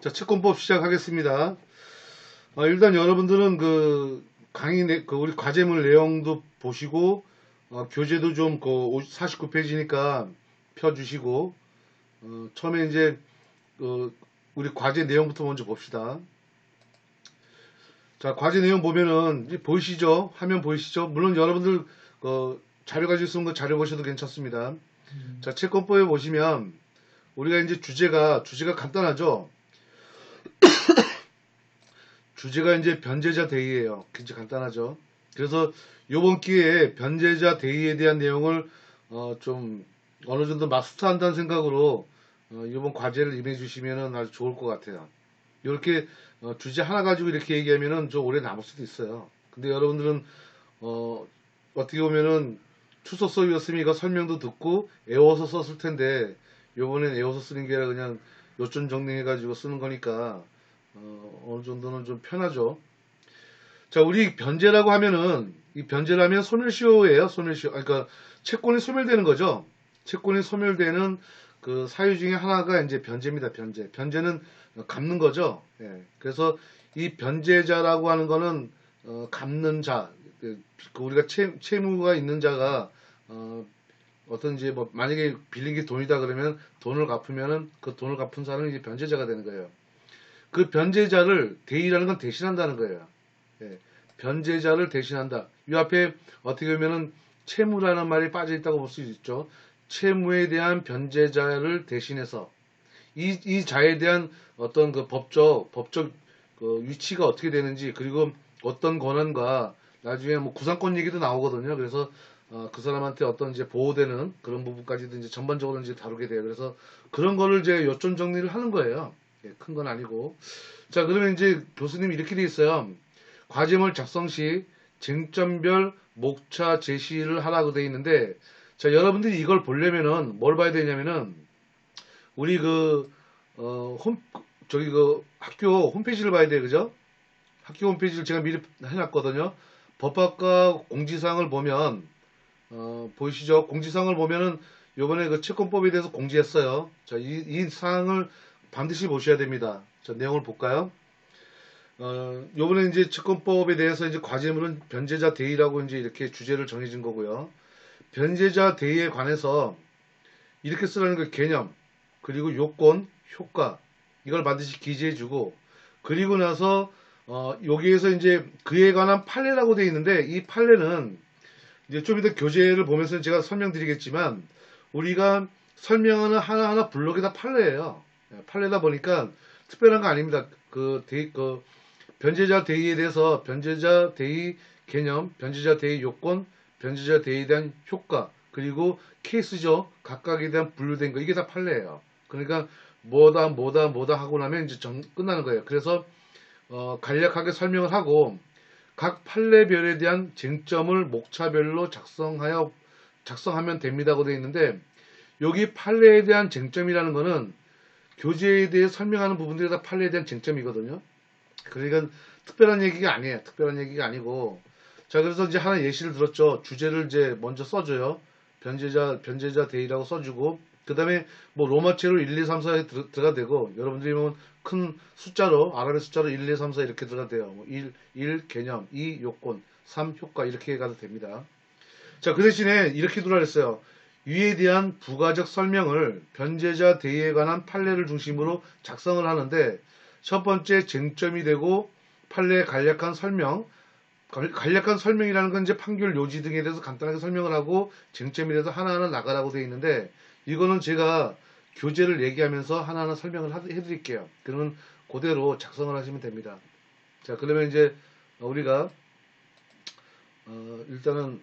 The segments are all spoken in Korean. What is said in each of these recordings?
자, 채권법 시작하겠습니다. 일단 여러분들은 그 우리 과제물 내용도 보시고, 교재도 좀 49페이지니까 펴주시고, 처음에 이제 우리 과제 내용부터 먼저 봅시다. 자, 과제 내용 보면은 이제 보이시죠? 화면 보이시죠? 물론 여러분들 자료 가지고 쓰는 거 자료 보셔도 괜찮습니다. 자, 채권법에 보시면 우리가 이제 주제가 간단하죠? 주제가 이제 변제자 대의예요. 굉장히 간단하죠. 그래서 요번 기회에 변제자 대의에 대한 내용을 좀 어느 정도 마스터한다는 생각으로 요번 과제를 임해 주시면 아주 좋을 것 같아요. 이렇게 주제 하나 가지고 이렇게 얘기하면은 좀 오래 남을 수도 있어요. 근데 여러분들은 어떻게 보면은 출석서였으면 이거 설명도 듣고 애워서 썼을 텐데 요번엔 애워서 쓰는 게 아니라 그냥 요점 정리해 가지고 쓰는 거니까 어느 정도는 좀 편하죠. 자, 우리 변제라고 하면은, 이 변제라면 소멸시효예요, 소멸시효. 그러니까, 채권이 소멸되는 거죠. 채권이 소멸되는 그 사유 중에 하나가 이제 변제입니다, 변제. 변제는 갚는 거죠. 예. 그래서 이 변제자라고 하는 거는, 갚는 자, 우리가 채무가 있는 자가, 어떤 이제 뭐, 만약에 빌린 게 돈이다 그러면 돈을 갚으면은 그 돈을 갚은 사람이 이제 변제자가 되는 거예요. 그 변제자를 대의라는 건 대신한다는 거예요. 예, 변제자를 대신한다. 이 앞에 어떻게 보면은 채무라는 말이 빠져 있다고 볼 수 있죠. 채무에 대한 변제자를 대신해서 이 자에 대한 어떤 그 법적 그 위치가 어떻게 되는지, 그리고 어떤 권한과 나중에 뭐 구상권 얘기도 나오거든요. 그래서 그 사람한테 어떤 이제 보호되는 그런 부분까지도 이제 전반적으로 이제 다루게 돼요. 그래서 그런 거를 이제 요점 정리를 하는 거예요. 예, 큰 건 아니고. 자, 그러면 이제 교수님이 이렇게 돼 있어요. 과제물 작성 시 쟁점별 목차 제시를 하라고 돼 있는데, 자, 여러분들이 이걸 보려면은 뭘 봐야 되냐면은, 우리 학교 홈페이지를 봐야 돼요. 그죠? 학교 홈페이지를 제가 미리 해놨거든요. 법학과 공지사항을 보면, 보이시죠? 공지사항을 보면은 요번에 그 채권법에 대해서 공지했어요. 자, 이 사항을 반드시 보셔야 됩니다. 자, 내용을 볼까요? 요번에 이제 채권법에 대해서 이제 과제물은 변제자 대의라고 이제 이렇게 주제를 정해진 거고요. 변제자 대의에 관해서 이렇게 쓰라는 그 개념, 그리고 요건, 효과, 이걸 반드시 기재해주고, 그리고 나서, 여기에서 이제 그에 관한 판례라고 되어 있는데, 이 판례는 이제 좀 이따 교재를 보면서 제가 설명드리겠지만, 우리가 설명하는 하나하나 블록이 다 판례예요. 판례다 보니까 특별한 거 아닙니다. 변제자 대의에 대해서 변제자 대의 개념, 변제자 대의 요건, 변제자 대의에 대한 효과, 그리고 케이스죠. 각각에 대한 분류된 거, 이게 다 판례예요. 그러니까 뭐다 하고 나면 이제 끝나는 거예요. 그래서 간략하게 설명을 하고 각 판례별에 대한 쟁점을 목차별로 작성하면 됩니다고 되어 있는데, 여기 판례에 대한 쟁점이라는 거는 교재에 대해 설명하는 부분들이 다 판례에 대한 쟁점이거든요. 그러니까 특별한 얘기가 아니에요. 특별한 얘기가 아니고. 자, 그래서 이제 하나 예시를 들었죠. 주제를 이제 먼저 써줘요. 변제자 대의라고 써주고, 그 다음에 뭐 로마체로 1, 2, 3, 4에 들어가 되고, 여러분들이 보면 큰 숫자로, 아랍의 숫자로 1, 2, 3, 4 이렇게 들어가 돼요. 뭐 1 개념, 2 요건, 3 효과, 이렇게 가도 됩니다. 자, 그 대신에 이렇게 들어가랬어요. 위에 대한 부가적 설명을 변제자 대의에 관한 판례를 중심으로 작성을 하는데, 첫 번째 쟁점이 되고 판례의 간략한 설명이라는 건 이제 판결 요지 등에 대해서 간단하게 설명을 하고 쟁점에 대해서 하나하나 나가라고 되어 있는데, 이거는 제가 교재를 얘기하면서 하나하나 설명을 해드릴게요. 그러면 그대로 작성을 하시면 됩니다. 자, 그러면 이제 우리가 일단은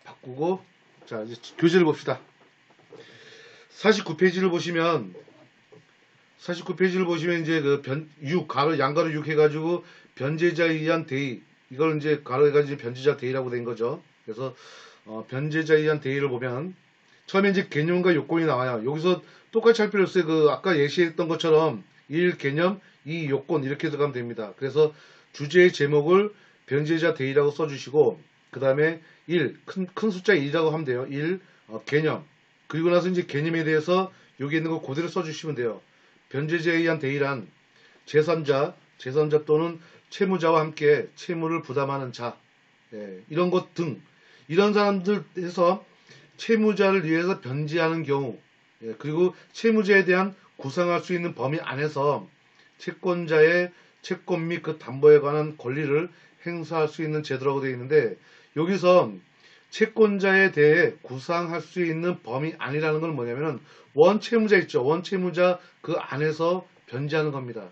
바꾸고, 자, 이제 교재를 봅시다. 49페이지를 보시면 이제 양가로 6 해가지고 변제자에 의한 대의, 이걸 이제 가로 해가지고 변제자 대의라고 된 거죠. 그래서 변제자에 의한 대의를 보면 처음에 이제 개념과 요건이 나와요. 여기서 똑같이 할 필요 없어요. 아까 예시했던 것처럼 1 개념, 2 요건 이렇게 들어가면 됩니다. 그래서 주제의 제목을 변제자 대의라고 써주시고, 그 다음에 1, 큰 숫자 1이라고 하면 돼요. 1, 개념. 그리고 나서 이제 개념에 대해서 여기 있는 거 그대로 써주시면 돼요. 변제자에 의한 대의란 제3자 또는 채무자와 함께 채무를 부담하는 자, 이런 것 등 이런 사람들에서 채무자를 위해서 변제하는 경우, 그리고 채무자에 대한 구상할 수 있는 범위 안에서 채권자의 채권 및 그 담보에 관한 권리를 행사할 수 있는 제도라고 되어 있는데, 여기서 채권자에 대해 구상할 수 있는 범위 안이라는 건 뭐냐면은 원채무자 있죠. 원채무자 그 안에서 변제하는 겁니다.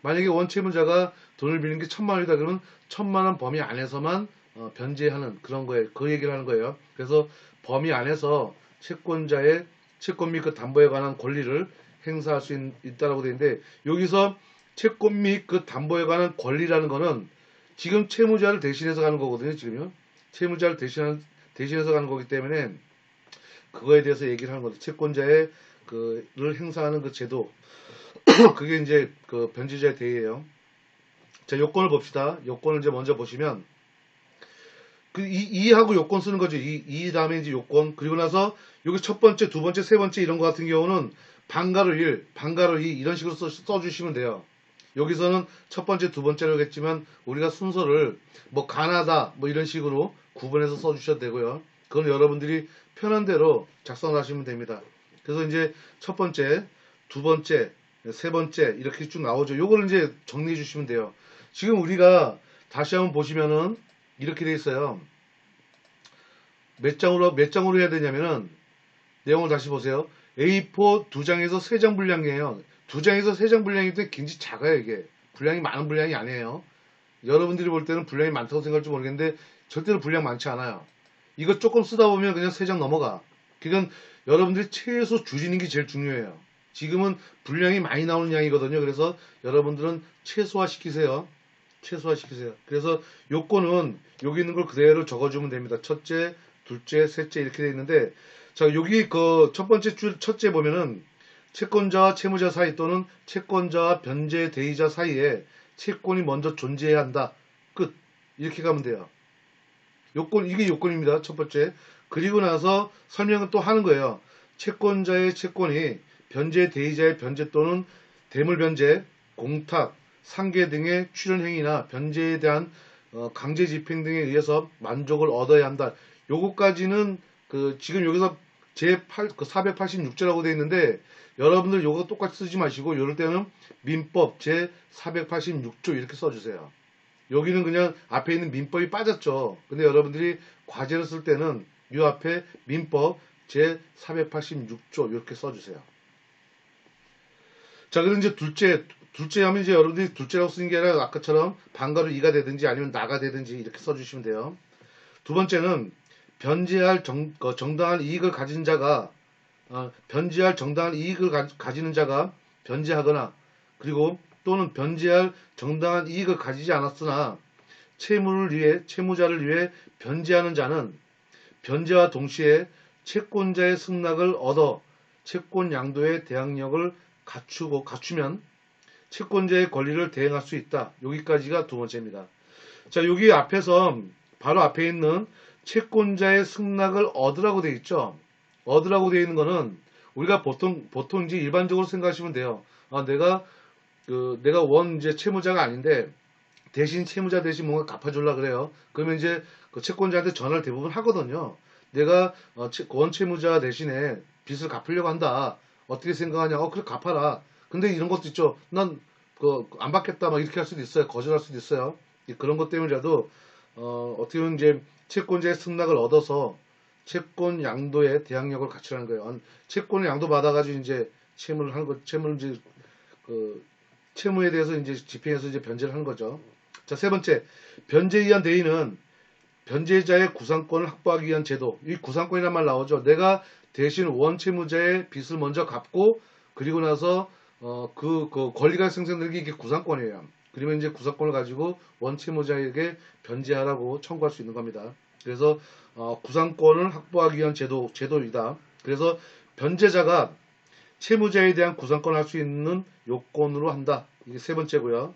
만약에 원채무자가 돈을 빌린 게 1,000만 원이다 그러면 1,000만 원 범위 안에서만 변제하는 그런 거예요. 그 얘기를 하는 거예요. 그래서 범위 안에서 채권자의 채권 및 그 담보에 관한 권리를 행사할 수 있다라고 되어 있는데, 여기서 채권 및 그 담보에 관한 권리라는 거는 지금 채무자를 대신해서 가는 거거든요. 지금요. 채무자를 대신해서 가는 거기 때문에 그거에 대해서 얘기를 하는 거죠. 채권자의 그를 행사하는 그 제도. 그게 이제 그 변제자의 대의예요. 자, 요건을 봅시다. 요건을 이제 먼저 보시면 이하고 요건 쓰는 거죠. 이 다음에 이제 요건. 그리고 나서 여기 첫 번째, 두 번째, 세 번째 이런 거 같은 경우는 반가로 1, 반가로 2 이런 식으로 써주시면 돼요. 여기서는 첫 번째, 두 번째로 했지만 우리가 순서를 뭐 가나다 뭐 이런 식으로 구분해서 써주셔도 되고요. 그건 여러분들이 편한 대로 작성을 하시면 됩니다. 그래서 이제 첫 번째, 두 번째, 세 번째 이렇게 쭉 나오죠. 요거를 이제 정리해 주시면 돼요. 지금 우리가 다시 한번 보시면은 이렇게 돼 있어요. 몇 장으로 해야 되냐면은 내용을 다시 보세요. A4 2장에서 3장 분량이에요. 2장에서 3장 분량일 때 굉장히 작아요. 이게 분량이 많은 분량이 아니에요. 여러분들이 볼 때는 분량이 많다고 생각할지 모르겠는데 절대로 분량 많지 않아요. 이거 조금 쓰다 보면 그냥 3장 넘어가. 그러니까 여러분들이 최소 줄이는 게 제일 중요해요. 지금은 분량이 많이 나오는 양이거든요. 그래서 여러분들은 최소화시키세요. 최소화시키세요. 그래서 요건은 여기 있는 걸 그대로 적어주면 됩니다. 첫째, 둘째, 셋째 이렇게 돼 있는데, 자, 여기 그 첫 번째 줄 첫째 보면은 채권자와 채무자 사이 또는 채권자와 변제 대의자 사이에 채권이 먼저 존재해야 한다. 끝. 이렇게 가면 돼요. 요건, 이게 요건입니다. 첫 번째. 그리고 나서 설명을 또 하는 거예요. 채권자의 채권이 변제 대의자의 변제 또는 대물 변제, 공탁, 상계 등의 출연 행위나 변제에 대한 강제 집행 등에 의해서 만족을 얻어야 한다. 요거까지는 지금 여기서 제8 486조라고 되어 있는데, 여러분들 요거 똑같이 쓰지 마시고 이럴 때는 민법 제486조 이렇게 써주세요. 여기는 그냥 앞에 있는 민법이 빠졌죠. 근데 여러분들이 과제를 쓸 때는 이 앞에 민법 제486조 이렇게 써주세요. 자, 그럼 이제 둘째 하면 이제 여러분들이 둘째라고 쓰는 게 아니라 아까처럼 반가로 2가 되든지 아니면 나가 되든지 이렇게 써주시면 돼요. 두 번째는 변제할 정당한 이익을 가진 자가 변제할 정당한 이익을 가지는 자가 변제하거나, 그리고 또는 변제할 정당한 이익을 가지지 않았으나 채무자를 위해 변제하는 자는 변제와 동시에 채권자의 승낙을 얻어 채권 양도의 대항력을 갖추면 채권자의 권리를 대행할 수 있다. 여기까지가 두 번째입니다. 자, 여기 앞에서 바로 앞에 있는 채권자의 승낙을 얻으라고 되어 있죠. 얻으라고 되어 있는 거는 우리가 보통 이제 일반적으로 생각하시면 돼요. 내가 이제 채무자가 아닌데 대신 채무자 대신 뭔가 갚아주려고 그래요. 그러면 이제 그 채권자한테 전화를 대부분 하거든요. 내가 원채무자 대신에 빚을 갚으려고 한다. 어떻게 생각하냐? 그래 갚아라. 근데 이런 것도 있죠. 난 안 받겠다 막 이렇게 할 수도 있어요. 거절할 수도 있어요. 그런 것 때문이라도 어떻게 보면 이제 채권자의 승낙을 얻어서 채권 양도의 대항력을 갖추라는 거예요. 채권을 양도 받아가지고 이제 채무를 하는 거, 채무에 대해서 이제 집행해서 이제 변제를 하는 거죠. 자, 세 번째, 변제에 의한 대의는 변제자의 구상권을 확보하기 위한 제도. 이 구상권이란 말 나오죠. 내가 대신 원채무자의 빚을 먼저 갚고 그리고 나서 그 권리가 생성되는 게 구상권이에요. 그러면 이제 구상권을 가지고 원채무자에게 변제하라고 청구할 수 있는 겁니다. 그래서 구상권을 확보하기 위한 제도이다. 그래서 변제자가 채무자에 대한 구상권을 할 수 있는 요건으로 한다. 이게 세 번째고요.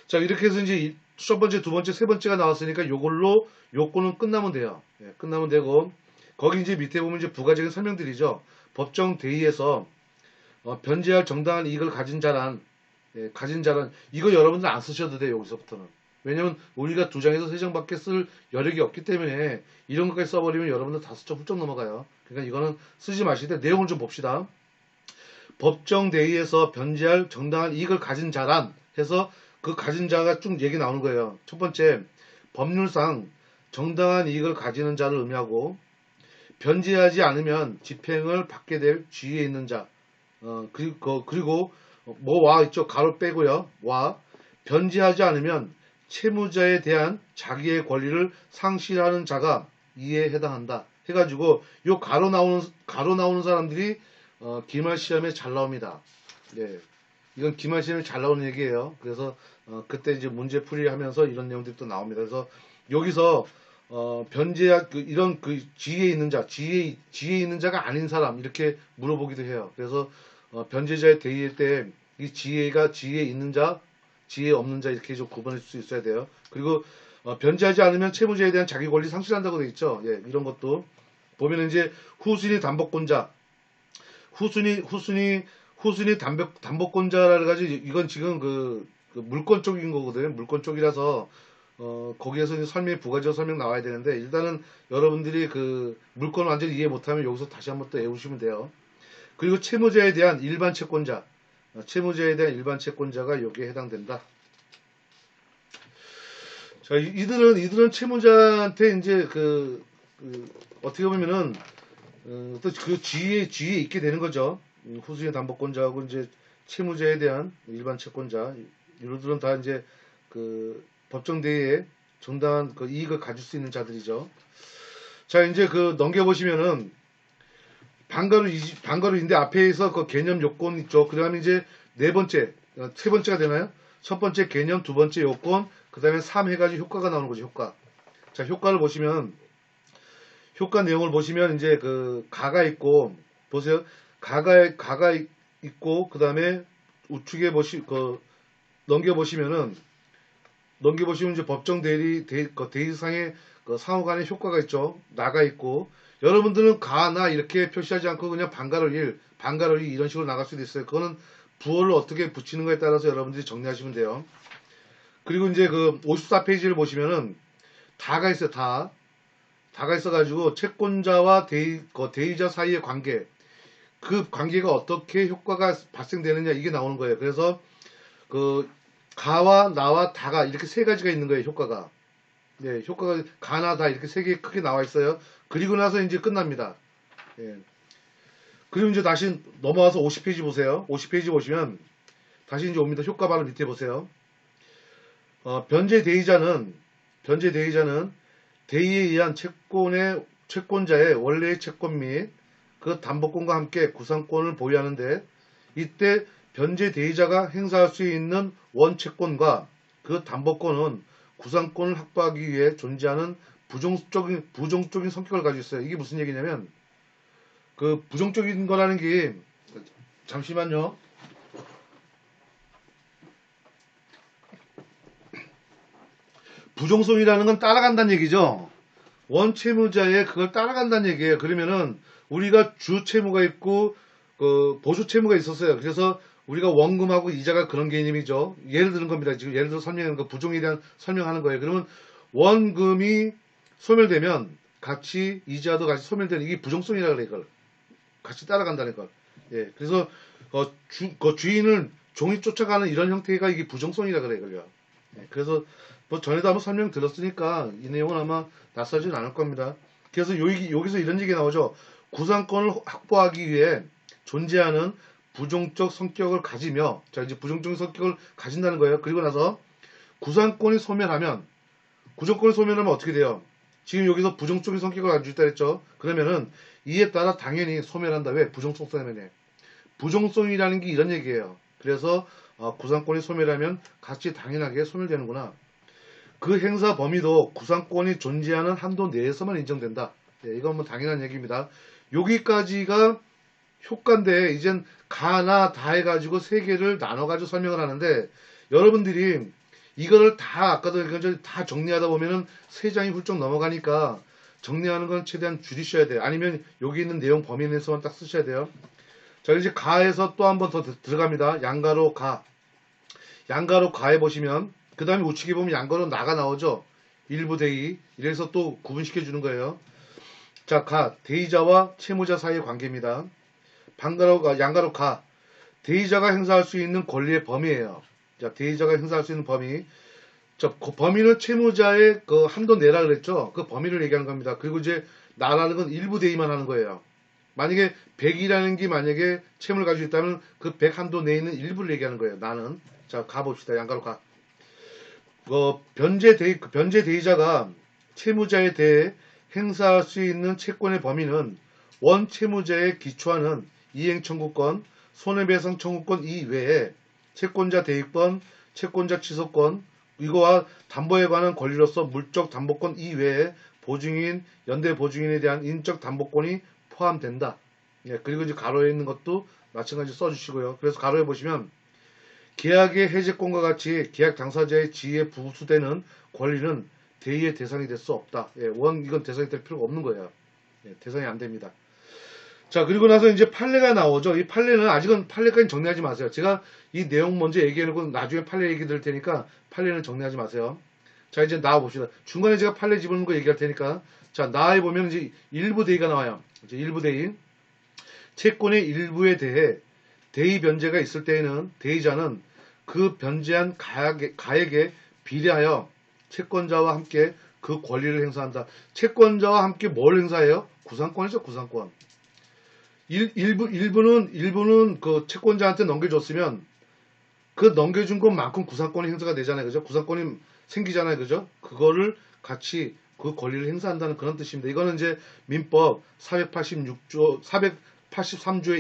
자, 이렇게 해서 이제 첫 번째, 두 번째, 세 번째가 나왔으니까 요걸로 요건은 끝나면 돼요. 끝나면 되고, 거기 이제 밑에 보면 이제 부가적인 설명들이죠. 법정 대의에서 변제할 정당한 이익을 가진 자란, 예, 가진 자란, 이거 여러분들 안 쓰셔도 돼요, 여기서부터는. 왜냐면 우리가 2장에서 3장밖에 쓸 여력이 없기 때문에 이런 것까지 써버리면 여러분들 5점 훌쩍 넘어가요. 그러니까 이거는 쓰지 마시되 내용을 좀 봅시다. 법정 대의에서 변제할 정당한 이익을 가진 자란 해서 그 가진 자가 쭉 얘기 나오는 거예요. 첫 번째, 법률상 정당한 이익을 가지는 자를 의미하고 변제하지 않으면 집행을 받게 될 지위에 있는 자. 그리고 뭐 와 있죠. 가로 빼고요. 와 변제하지 않으면 채무자에 대한 자기의 권리를 상실하는 자가 이에 해당한다. 해가지고 요 가로 나오는 사람들이 기말 시험에 잘 나옵니다. 네. 이건 기말 시험에 잘 나오는 얘기예요. 그래서 그때 이제 문제 풀이하면서 이런 내용들이 또 나옵니다. 그래서 여기서 변제약 이런 그 지위에 있는 자, 지위에 있는 자가 아닌 사람 이렇게 물어보기도 해요. 그래서 변제자의 대의일 때 이 지위에 있는 자, 지위에 없는 자 이렇게 좀 구분할 수 있어야 돼요. 그리고 변제하지 않으면 채무자에 대한 자기 권리 상실한다고 되어 있죠. 예, 이런 것도 보면 이제 후순위 담보권자, 후순위 담보권자라 가지고 이건 지금 그 물권 쪽인 거거든요. 물권 쪽이라서 거기에서 이제 부가적 설명 나와야 되는데 일단은 여러분들이 그 물권 완전히 이해 못하면 여기서 다시 한번 또 외우시면 돼요. 그리고 채무자에 대한 일반 채권자, 채무자에 대한 일반 채권자가 여기에 해당된다. 자, 이들은 채무자한테 이제 어떻게 보면은 또 그 지위에 있게 되는 거죠. 후순위 담보권자하고 이제 채무자에 대한 일반 채권자, 이들은 다 이제 그 법정 대의에 정당한 그 이익을 가질 수 있는 자들이죠. 자, 이제 넘겨보시면은 방가루인데 앞에서 그 개념 요건 있죠. 그 다음에 이제 세 번째가 되나요? 첫 번째 개념, 두 번째 요건, 그 다음에 3 해가지고 효과가 나오는 거죠, 효과. 자, 효과를 보시면, 효과 내용을 보시면 이제 가가 있고, 보세요. 가가 있고, 그 다음에 우측에 넘겨보시면 이제 법정 대의상의 상호 간의 효과가 있죠. 나가 있고, 여러분들은 가, 나 이렇게 표시하지 않고 그냥 방가로 1, 방가로 2 이런 식으로 나갈 수도 있어요. 그거는 부호를 어떻게 붙이는 거에 따라서 여러분들이 정리하시면 돼요. 그리고 이제 54페이지를 보시면은 다가 있어요. 다가 있어가지고 채권자와 대의자 사이의 관계, 그 관계가 어떻게 효과가 발생되느냐 이게 나오는 거예요. 그래서 가와 나와 다가 이렇게 세 가지가 있는 거예요. 효과가. 네, 효과가 가나 다 이렇게 세 개 크게 나와 있어요. 그리고 나서 이제 끝납니다. 예. 그리고 이제 다시 넘어와서 50페이지 보세요. 50페이지 보시면 다시 이제 옵니다. 효과 바로 밑에 보세요. 변제 대의자는 대의에 의한 채권자의 원래의 채권 및 그 담보권과 함께 구상권을 보유하는데 이때 변제 대의자가 행사할 수 있는 원채권과 그 담보권은 구상권을 확보하기 위해 존재하는 부정적인 성격을 가지고 있어요. 이게 무슨 얘기냐면 부정적인 거라는 게 잠시만요. 부정성이라는 건 따라간다는 얘기죠. 원채무자의 그걸 따라간다는 얘기예요. 그러면은 우리가 주채무가 있고 보수채무가 있었어요. 그래서 우리가 원금하고 이자가 그런 개념이죠. 예를 드는 겁니다. 지금 예를 들어 설명하는 거 부정에 대한 설명하는 거예요. 그러면 원금이 소멸되면 같이 이자도 같이 소멸되는 이게 부정성이라 그래 이걸 같이 따라간다는 걸. 예, 그래서 주인을 종이 쫓아가는 이런 형태가 이게 부정성이라 그래 이걸요. 예, 그래서 뭐 전에도 한번 설명 들었으니까 이 내용은 아마 낯설진 않을 겁니다. 그래서 여기서 이런 얘기 나오죠. 구상권을 확보하기 위해 존재하는 부정적 성격을 가지며, 자 이제 부정적 성격을 가진다는 거예요. 그리고 나서 구상권이 소멸하면 어떻게 돼요? 지금 여기서 부정적인 성격을 가지고 있다 했죠. 그러면은 이에 따라 당연히 소멸한다. 왜? 부정성 때문에. 부정성이라는 게 이런 얘기예요. 그래서 구상권이 소멸하면 같이 당연하게 소멸되는구나. 그 행사 범위도 구상권이 존재하는 한도 내에서만 인정된다. 예, 이건 뭐 당연한 얘기입니다. 여기까지가 효과인데 이젠 가나 다 해가지고 세 개를 나눠가지고 설명을 하는데 여러분들이 이거를 다 아까도 다 정리하다 보면은 세 장이 훌쩍 넘어가니까 정리하는 건 최대한 줄이셔야 돼요. 아니면 여기 있는 내용 범위 내에서만 딱 쓰셔야 돼요. 자, 이제 가에서 또 한 번 더 들어갑니다. 양가로 가. 양가로 가에 보시면 그 다음에 우측에 보면 양가로 나가 나오죠. 일부 대의. 이래서 또 구분시켜 주는 거예요. 자, 가. 대의자와 채무자 사이의 관계입니다. 양가로 가. 대의자가 행사할 수 있는 권리의 범위예요. 자, 대의자가 행사할 수 있는 범위. 자, 그 범위는 채무자의 그 한도 내라 그랬죠. 그 범위를 얘기하는 겁니다. 그리고 이제 나라는 건 일부 대의만 하는 거예요. 만약에 100이라는 게 만약에 채무를 가지고 있다면 그 100 한도 내에 있는 일부를 얘기하는 거예요. 나는. 자, 가봅시다. 양가로 가. 변제 대의자가 채무자에 대해 행사할 수 있는 채권의 범위는 원 채무자에 기초하는 이행 청구권, 손해배상 청구권 이외에 채권자 대위권, 채권자 취소권, 이거와 담보에 관한 권리로서 물적 담보권 이외에 보증인, 연대 보증인에 대한 인적 담보권이 포함된다. 예, 그리고 이제 가로에 있는 것도 마찬가지로 써주시고요. 그래서 가로에 보시면 계약의 해제권과 같이 계약 당사자의 지위에 부수되는 권리는 대의의 대상이 될 수 없다. 예, 이건 대상이 될 필요가 없는 거예요. 예, 대상이 안 됩니다. 자, 그리고 나서 이제 판례가 나오죠. 이 판례는 아직은 판례까지 정리하지 마세요. 제가 이 내용 먼저 얘기해놓고 나중에 판례 얘기 드릴 테니까 판례는 정리하지 마세요. 자, 이제 나와 봅시다. 중간에 제가 판례 집어넣는 거 얘기할 테니까. 자, 나에 보면 이제 일부 대의가 나와요. 이제 일부 대의. 채권의 일부에 대해 대의 변제가 있을 때에는 대의자는 그 변제한 가액에 비례하여 채권자와 함께 그 권리를 행사한다. 채권자와 함께 뭘 행사해요? 구상권이죠, 구상권. 일부는 그 채권자한테 넘겨줬으면 그 넘겨준 것만큼 구상권이 행사가 되잖아요. 그죠? 구상권이 생기잖아요. 그죠? 그거를 같이 그 권리를 행사한다는 그런 뜻입니다. 이거는 이제 민법 483조의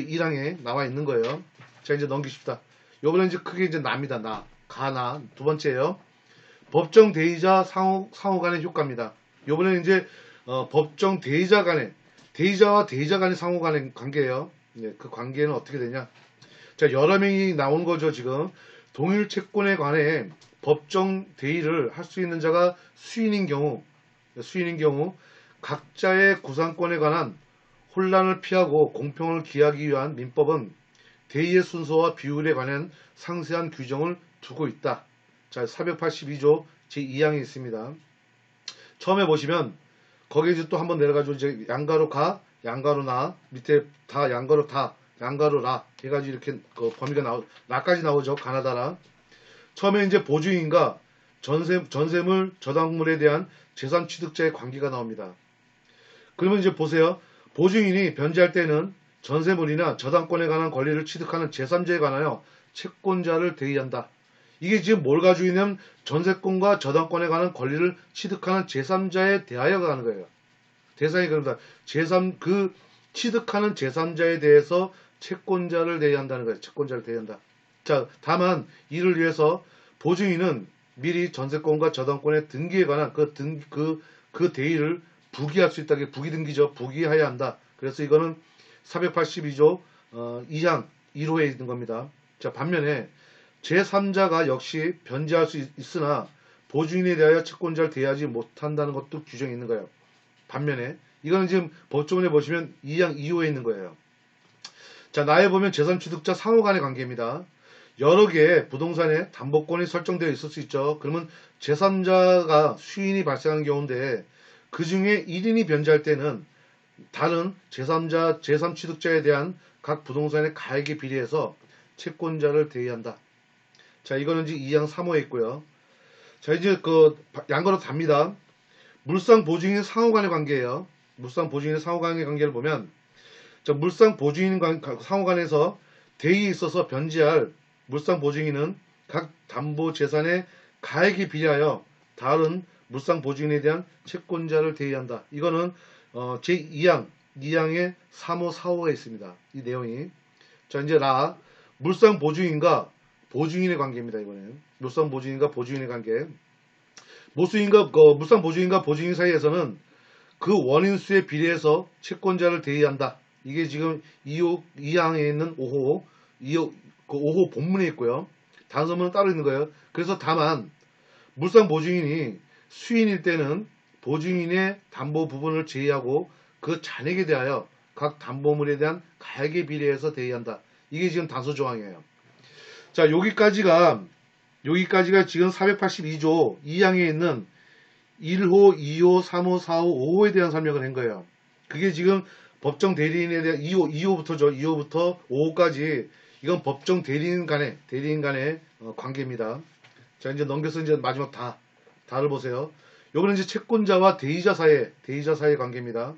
1항에 나와 있는 거예요. 자, 이제 넘기십시다. 요번에 이제 크게 이제 납니다. 가나. 두 번째예요. 법정 대의자 상호 간의 효과입니다. 요번에 이제 법정 대의자 간의 대의자와 대의자 간의 상호 간의 관계예요. 네, 그 관계는 어떻게 되냐? 자, 여러 명이 나오는 거죠, 지금. 동일 채권에 관해 법정 대의를 할 수 있는 자가 수인인 경우 각자의 구상권에 관한 혼란을 피하고 공평을 기하기 위한 민법은 대의의 순서와 비율에 관한 상세한 규정을 두고 있다. 자, 482조 제2항에 있습니다. 처음에 보시면 거기에 이제 또 한번 내려가지고 이제 양가로 가, 양가로 나, 밑에 다 양가로 다, 양가로 라 해가지고 이렇게 그 범위가 나까지 나오죠. 가나다라. 처음에 이제 보증인과 전세물, 저당물에 대한 재산 취득자의 관계가 나옵니다. 그러면 이제 보세요. 보증인이 변제할 때는 전세물이나 저당권에 관한 권리를 취득하는 제3자에 관하여 채권자를 대의한다. 이게 지금 뭘 가지고 있냐면 전세권과 저당권에 관한 권리를 취득하는 제3자에 대하여가 하는 거예요. 대상이 그럽니다. 그 취득하는 제3자에 대해서 채권자를 대의한다는 거예요. 채권자를 대의한다. 자, 다만 이를 위해서 보증인은 미리 전세권과 저당권의 등기에 관한 그 대의를 부기할 수 있다. 부기 등기죠. 부기해야 한다. 그래서 이거는 482조 2항 1호에 있는 겁니다. 자, 반면에 제3자가 역시 변제할 수 있으나 보증인에 대하여 채권자를 대하지 못한다는 것도 규정이 있는 거예요. 반면에 이거는 지금 법조문에 보시면 2항 2호에 있는 거예요. 자, 나에 보면 재산 취득자 상호 간의 관계입니다. 여러 개의 부동산에 담보권이 설정되어 있을 수 있죠. 그러면 제3자가 수인이 발생하는 경우인데 그 중에 1인이 변제할 때는 다른 제3 취득자에 대한 각 부동산의 가액에 비례해서 채권자를 대의한다. 자, 이거는 이제 2항 3호에 있고요. 자, 이제 그 양거로 답니다. 물상 보증인 상호 간의 관계예요. 물상 보증인의 상호 간의 관계를 보면 자, 물상 보증인 상호 간에서 대의에 있어서 변제할 물상 보증인은 각 담보 재산의 가액에 비례하여 다른 물상 보증인에 대한 채권자를 대의한다. 이거는 제2항의 3호, 4호가 있습니다. 이 내용이. 자, 이제 물상 보증인과 보증인의 관계입니다. 이번에는 물상 보증인과 보증인의 관계. 물상 보증인과 보증인 사이에서는 그 원인수에 비례해서 채권자를 대의한다. 이게 지금 2항에 있는 5호, 그 5호 본문에 있고요. 단서문은 따로 있는 거예요. 그래서 다만 물상 보증인이 수인일 때는 보증인의 담보 부분을 제외하고 그 잔액에 대하여 각 담보물에 대한 가액에 비례해서 대의한다. 이게 지금 단서 조항이에요. 자, 여기까지가 지금 482조 2항에 있는 1호, 2호, 3호, 4호, 5호에 대한 설명을 한 거예요. 그게 지금 법정 대리인에 대한 2호부터죠. 2호부터 5호까지 이건 법정 대리인 간의 관계입니다. 자, 이제 넘겨서 이제 마지막 다를 보세요. 요거는 이제 채권자와 대의자 사이의 관계입니다.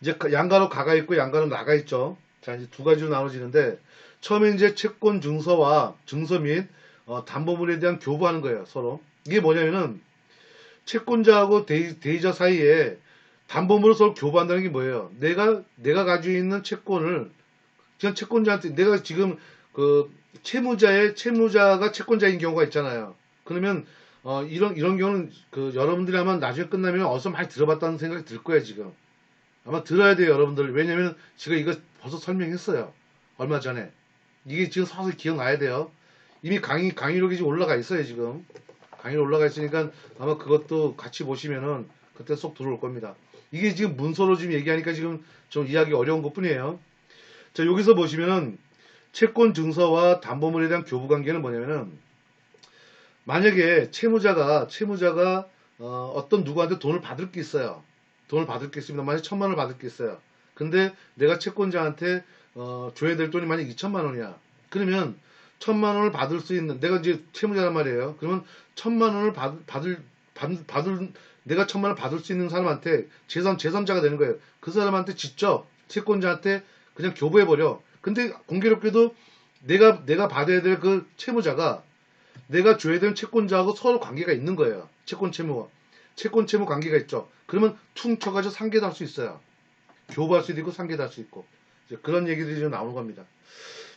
이제 양가로 가가 있고 양가로 나가 있죠. 자, 이제 두 가지로 나눠지는데 처음에 이제 채권 증서와 증서 및 담보물에 대한 교부하는 거예요. 서로. 이게 뭐냐면은 채권자하고 대의자 사이에 담보물을 서로 교부한다는 게 뭐예요? 내가 가지고 있는 채권을 그냥 채권자한테 내가 지금 그 채무자가 채권자인 경우가 있잖아요. 그러면 이런 경우는 그 여러분들이 아마 나중에 끝나면 어디서 많이 들어봤다는 생각이 들 거예요. 지금 아마 들어야 돼요, 여러분들. 왜냐면 제가 이거 벌써 설명했어요. 얼마 전에. 이게 지금 서서히 기억나야 돼요. 이미 강의록이 지금 올라가 있어요. 지금 강의로 올라가 있으니까 아마 그것도 같이 보시면은 그때 쏙 들어올 겁니다. 이게 지금 문서로 지금 얘기하니까 지금 좀 이해하기 어려운 것 뿐이에요. 자, 여기서 보시면은 채권 증서와 담보물에 대한 교부 관계는 뭐냐면은 만약에 채무자가 어떤 누구한테 돈을 받을 게 있어요. 돈을 받을 게 있습니다. 만약에 1,000만 원을 받을 게 있어요. 근데 내가 채권자한테 줘야 될 돈이 만약 2,000만 원이야. 그러면 1,000만 원을 받을 수 있는 내가 이제 채무자란 말이에요. 그러면 1,000만 원을 받을 내가 1,000만 원을 받을 수 있는 사람한테 제3자가 되는 거예요. 그 사람한테 직접 채권자한테 그냥 교부해 버려. 근데 공교롭게도 내가 받아야 될 그 채무자가 내가 줘야 되는 채권자하고 서로 관계가 있는 거예요. 채권 채무 관계가 있죠. 그러면 퉁쳐가지고 상계도 할 수 있어요. 교부할 수도 있고 상계도 할 수 있고 그런 얘기들이 좀 나오는 겁니다.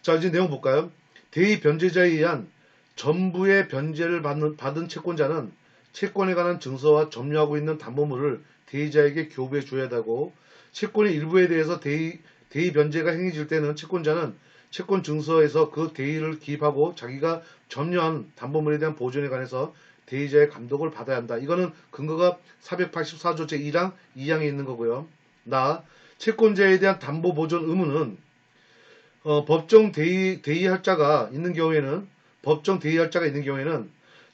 자, 이제 내용 볼까요? 대의 변제자에 의한 전부의 변제를 받은 채권자는 채권에 관한 증서와 점유하고 있는 담보물을 대의자에게 교부해 줘야 하고 채권의 일부에 대해서 대의 변제가 행해질 때는 채권자는 채권 증서에서 그 대의를 기입하고 자기가 점유한 담보물에 대한 보존에 관해서 대의자의 감독을 받아야 한다. 이거는 근거가 484조 제1항 2항에 있는 거고요. 채권자에 대한 담보 보존 의무는 법정 대의할자가 있는 경우에는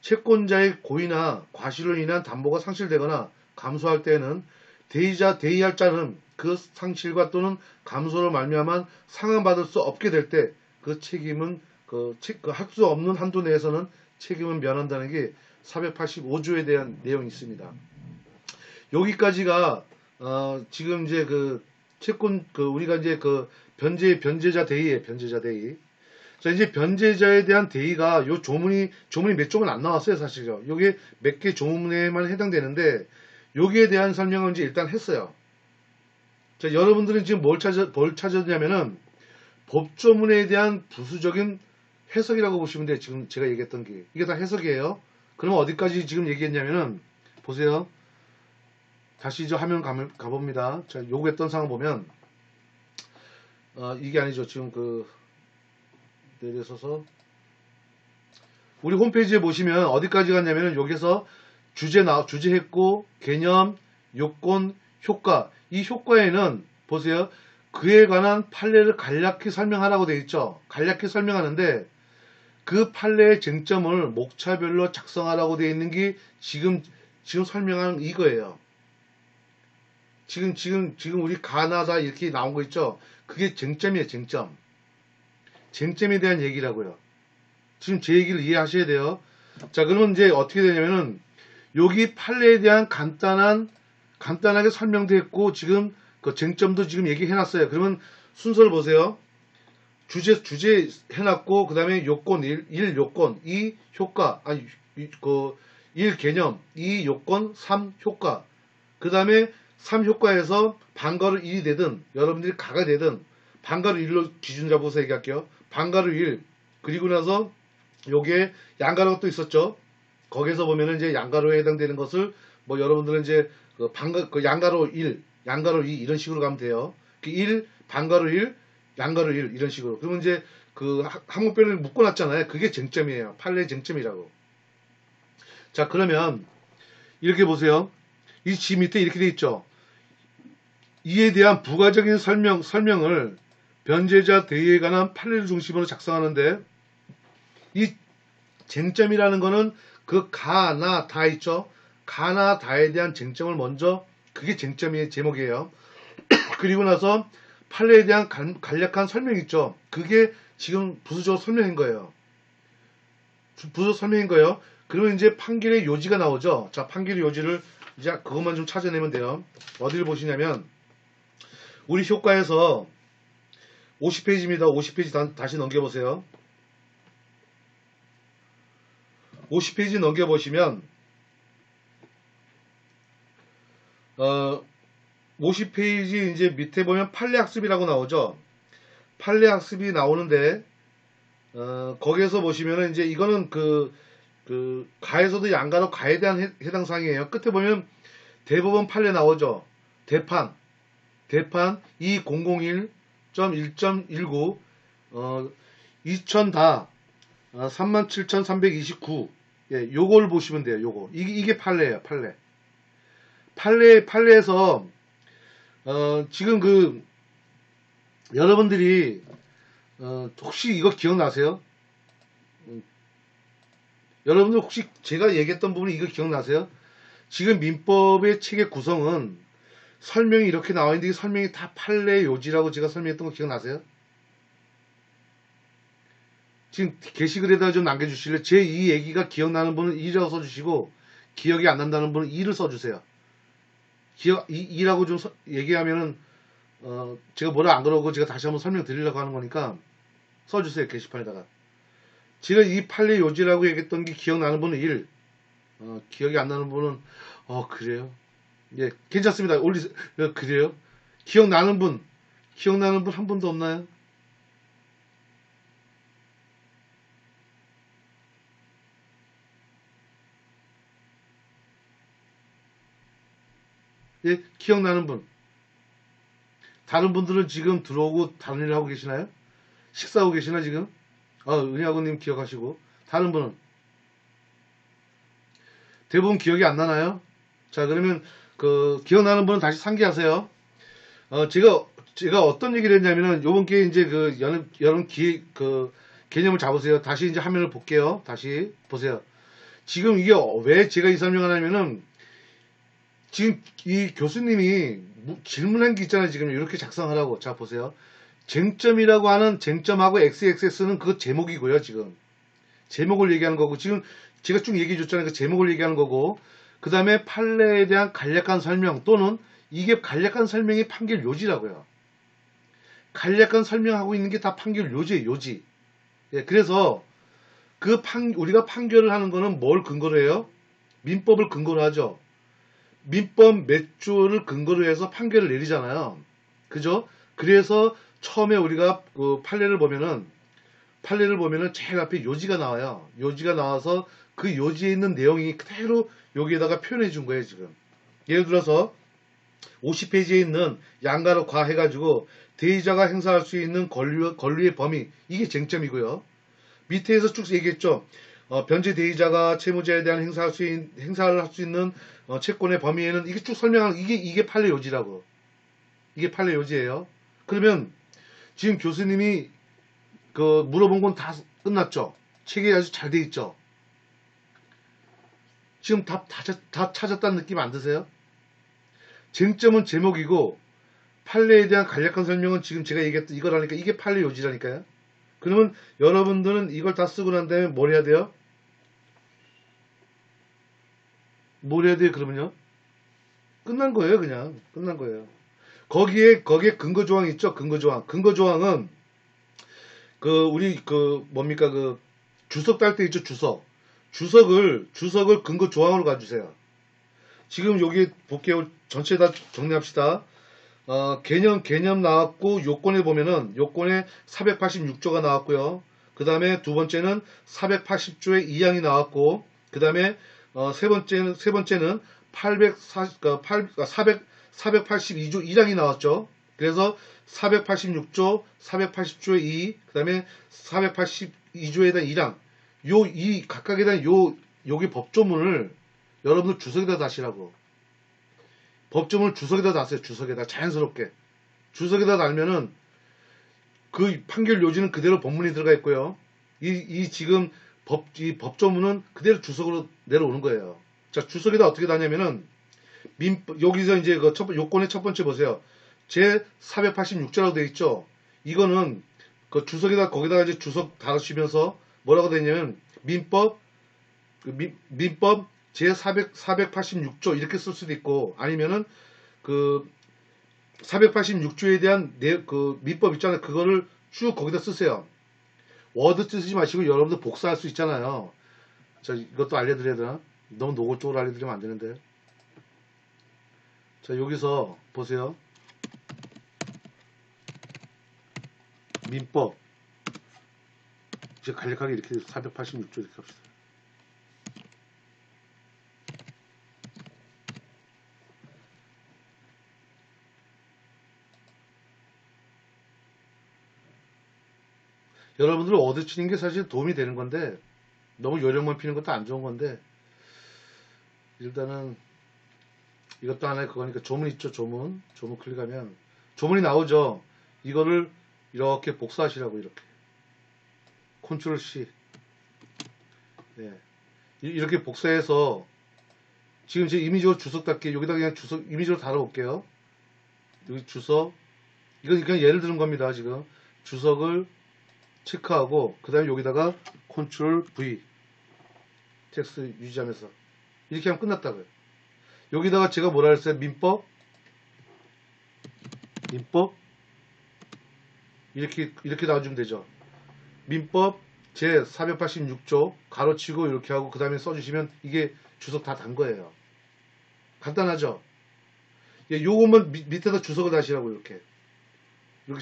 채권자의 고의나 과실로 인한 담보가 상실되거나 감소할 때에는 대의할자는 그 상실과 또는 감소로 말미암아 상환받을 수 없게 될 때 그 책임은 할 수 없는 한도 내에서는 책임을 면한다는 게 485조에 대한 내용이 있습니다. 여기까지가 지금 이제 그 채권 우리가 이제 그 변제자 대의에 변제자 대의. 자, 이제 변제자에 대한 대의가 요 조문이 몇 조문 안 나왔어요, 사실요. 요게 몇 개 조문에만 해당되는데 여기에 대한 설명은 이제 일단 했어요. 자, 여러분들은 지금 뭘 찾았냐면은 법조문에 대한 부수적인 해석이라고 보시면 돼요. 지금 제가 얘기했던 게 이게 다 해석이에요. 그러면 어디까지 지금 얘기했냐면은 보세요. 다시 저 화면 가봅니다. 자, 요구했던 사항 보면 이게 아니죠. 지금 내려서서 우리 홈페이지에 보시면 어디까지 갔냐면은 여기서 주제했고 개념, 요건, 효과. 이 효과에는 보세요. 그에 관한 판례를 간략히 설명하라고 되어 있죠. 간략히 설명하는데 그 판례의 쟁점을 목차별로 작성하라고 되어 있는 게 지금 설명한 이거예요. 지금 우리 가나다 이렇게 나온 거 있죠. 그게 쟁점이에요. 쟁점에 대한 얘기라고요. 지금 제 얘기를 이해하셔야 돼요. 자, 그러면 이제 어떻게 되냐면은 여기 판례에 대한 간단하게 설명되어 있고 지금 그 쟁점도 지금 얘기해놨어요. 그러면 순서를 보세요. 주제 해놨고 그 다음에 요건 1 요건 2 효과 1 개념 2 요건 3 효과 그 다음에 3 효과에서 반가로 1이 되든 여러분들이 가가 되든 반가로 1로 기준 잡아서 얘기할게요. 반가로 1 그리고 나서 요게 양가로가 또 있었죠. 거기서 보면은 이제 양가로에 해당되는 것을 뭐 여러분들은 이제 양가로 1 양가로 2 이런 식으로 가면 돼요. 1 반가로 1 양가로 1 이런 식으로. 그러면 이제 그 항목별을 묶어놨잖아요. 그게 쟁점이에요. 판례의 쟁점이라고. 자, 그러면 이렇게 보세요. 이 밑에 이렇게 돼 있죠. 이에 대한 부가적인 설명을 변제자 대의에 관한 판례를 중심으로 작성하는데, 이 쟁점이라는 거는 그 가나 다 있죠. 가나 다에 대한 쟁점을 먼저, 그게 쟁점의 제목이에요. 그리고 나서 판례에 대한 간략한 설명 있죠. 그게 지금 부수적 설명인 거예요. 부수적 설명인 거예요. 그러면 이제 판결의 요지가 나오죠. 자, 판결의 요지를 이제 그것만 좀 찾아내면 돼요. 어디를 보시냐면 우리 효과에서 50페이지입니다. 50페이지 다시 넘겨보세요. 50페이지 넘겨보시면 50페이지 이제 밑에 보면 판례학습이라고 나오죠. 판례학습이 나오는데 거기에서 보시면은 이제 이거는 그 가에서도 양가로 가에 대한 해당 사항이에요. 끝에 보면 대법원 판례 나오죠. 대판 2001.1.19 2000다 37,329. 예, 요걸 보시면 돼요. 요거. 이게 판례예요. 판례에서 지금 그 여러분들이 혹시 이거 기억나세요? 여러분들 혹시 제가 얘기했던 부분이 이거 기억나세요? 지금 민법의 체계 구성은 설명이 이렇게 나와 있는데 이 설명이 다 판례 요지라고 제가 설명했던 거 기억나세요? 지금 게시글에다 좀 남겨주실래요? 제 이 얘기가 기억나는 분은 1이라고 써주시고 기억이 안 난다는 분은 2를 써주세요. 2라고 좀 얘기하면은 제가 뭐라 안 그러고 제가 다시 한번 설명드리려고 하는 거니까 써주세요. 게시판에다가. 제가 이 판례 요지라고 얘기했던 게 기억나는 분은 1, 기억이 안 나는 분은 그래요? 예, 괜찮습니다. 올리세요. 그래요? 기억나는 분 한 분도 없나요? 예, 기억나는 분. 다른 분들은 지금 들어오고 다른 일 하고 계시나요? 식사하고 계시나 지금? 은희아고님 기억하시고. 다른 분은? 대부분 기억이 안 나나요? 자, 그러면 기억나는 분은 다시 상기하세요. 제가 어떤 얘기를 했냐면은 요번 기회에 이제 여름 개념을 잡으세요. 다시 이제 화면을 볼게요. 다시 보세요. 지금 이게 왜 제가 이 설명을 하냐면은 지금 이 교수님이 질문한 게 있잖아요. 지금 이렇게 작성하라고. 자, 보세요. 쟁점이라고 하는 쟁점하고 XXS는 그 제목이고요. 지금 제목을 얘기하는 거고, 지금 제가 쭉 얘기해 줬잖아요. 그 제목을 얘기하는 거고, 그 다음에 판례에 대한 간략한 설명, 또는 이게 간략한 설명이 판결 요지라고요. 간략한 설명하고 있는 게 다 판결 요지예요. 요지. 예, 그래서 우리가 판결을 하는 거는 뭘 근거로 해요? 민법을 근거로 하죠. 민법 몇 조를 근거로 해서 판결을 내리잖아요. 그죠? 그래서 처음에 우리가 그 판례를 보면은 제일 앞에 요지가 나와요. 요지가 나와서 그 요지에 있는 내용이 그대로 여기에다가 표현해 준 거예요, 지금. 예를 들어서 50페이지에 있는 양가로 과 해가지고 대의자가 행사할 수 있는 권리의 범위, 이게 쟁점이고요. 밑에서 쭉 얘기했죠. 변제 대의자가 채무자에 대한 행사를 할 수 있는 채권의 범위에는 이게 쭉 설명하는 이게 판례 요지라고. 이게 판례 요지예요. 그러면 지금 교수님이 물어본 건 다 끝났죠. 책이 아주 잘 돼 있죠. 지금 답 다 찾았다는 느낌 안 드세요? 쟁점은 제목이고 판례에 대한 간략한 설명은 지금 제가 얘기했던 이거라니까, 이게 판례 요지라니까요. 그러면 여러분들은 이걸 다 쓰고 난 다음에 뭘 해야 돼요? 뭘 해야 돼요, 그러면요? 끝난 거예요, 그냥. 끝난 거예요. 거기에 근거 조항이 있죠, 근거 조항. 근거 조항은, 우리, 뭡니까, 주석 딸 때 있죠, 주석. 주석을 근거 조항으로 가주세요. 지금 여기 볼게요. 전체 다 정리합시다. 개념 나왔고, 요건에 보면은, 요건에 486조가 나왔고요. 그 다음에 두 번째는 480조의 2항이 나왔고, 그 다음에, 세 번째는 482조 1항이 나왔죠. 그래서 486조, 480조의 2, 그 다음에 482조에 대한 1항. 각각에 대한 여기 법조문을 여러분들 주석에다 다시라고. 법조문을 주석에다 놨어요. 주석에다. 자연스럽게. 주석에다 달면은 그 판결 요지는 그대로 본문이 들어가 있고요. 이 지금 이 법조문은 그대로 주석으로 내려오는 거예요. 자, 주석에다 어떻게 다냐면은 여기서 이제 그 요건의 첫 번째 보세요. 제 486조라고 되어 있죠. 이거는 그 주석에다 거기다가 이제 주석 달아주시면서 뭐라고 되어 있냐면 민법 제 486조 이렇게 쓸 수도 있고, 아니면은 그 486조에 대한 그 민법 있잖아요. 그거를 쭉 거기다 쓰세요. 워드 쓰지 마시고 여러분들 복사할 수 있잖아요. 자, 이것도 알려드려야 되나? 너무 노골적으로 알려드리면 안 되는데. 자, 여기서 보세요. 민법. 이제 간략하게 이렇게 486조 이렇게 합시다. 여러분들 워드 치는 게 사실 도움이 되는 건데, 너무 요령만 피는 것도 안 좋은 건데, 일단은 이것도 하나의 그거니까 조문 있죠. 조문 클릭하면 조문이 나오죠. 이거를 이렇게 복사하시라고. 이렇게 컨트롤 C. 네. 이렇게 복사해서 지금 제 이미지로 주석 달게 여기다 그냥 주석 이미지로 달아볼게요. 여기 주석, 이건 그냥 예를 드는 겁니다. 지금 주석을 체크하고 그 다음에 여기다가 컨트롤 V 텍스트 유지하면서 이렇게 하면 끝났다고요. 여기다가 제가 뭐라 했어요? 민법 이렇게 놔주면 되죠. 민법 제 486조 가로치고 이렇게 하고 그 다음에 써주시면 이게 주석 다 단 거예요. 간단하죠? 예, 요것만 밑에다 주석을 다시라고 이렇게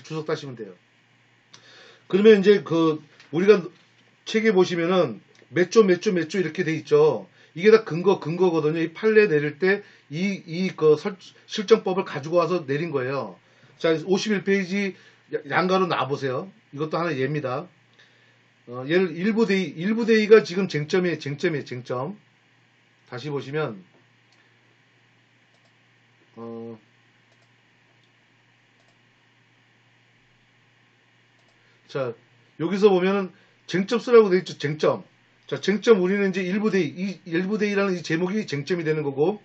주석 다시면 돼요. 그러면 이제 그 우리가 책에 보시면은 몇 조 이렇게 돼 있죠. 이게 다 근거거든요. 이 판례 내릴 때 그 실정법을 가지고 와서 내린 거예요. 자, 51페이지 양가로 놔보세요. 이것도 하나 예입니다. 얘를 일부 대의가 지금 쟁점이에요. 쟁점. 다시 보시면 자, 여기서 보면은 쟁점 쓰라고 되어 있죠. 쟁점. 자, 쟁점 우리는 이제 일부 대의라는 이 제목이 쟁점이 되는 거고,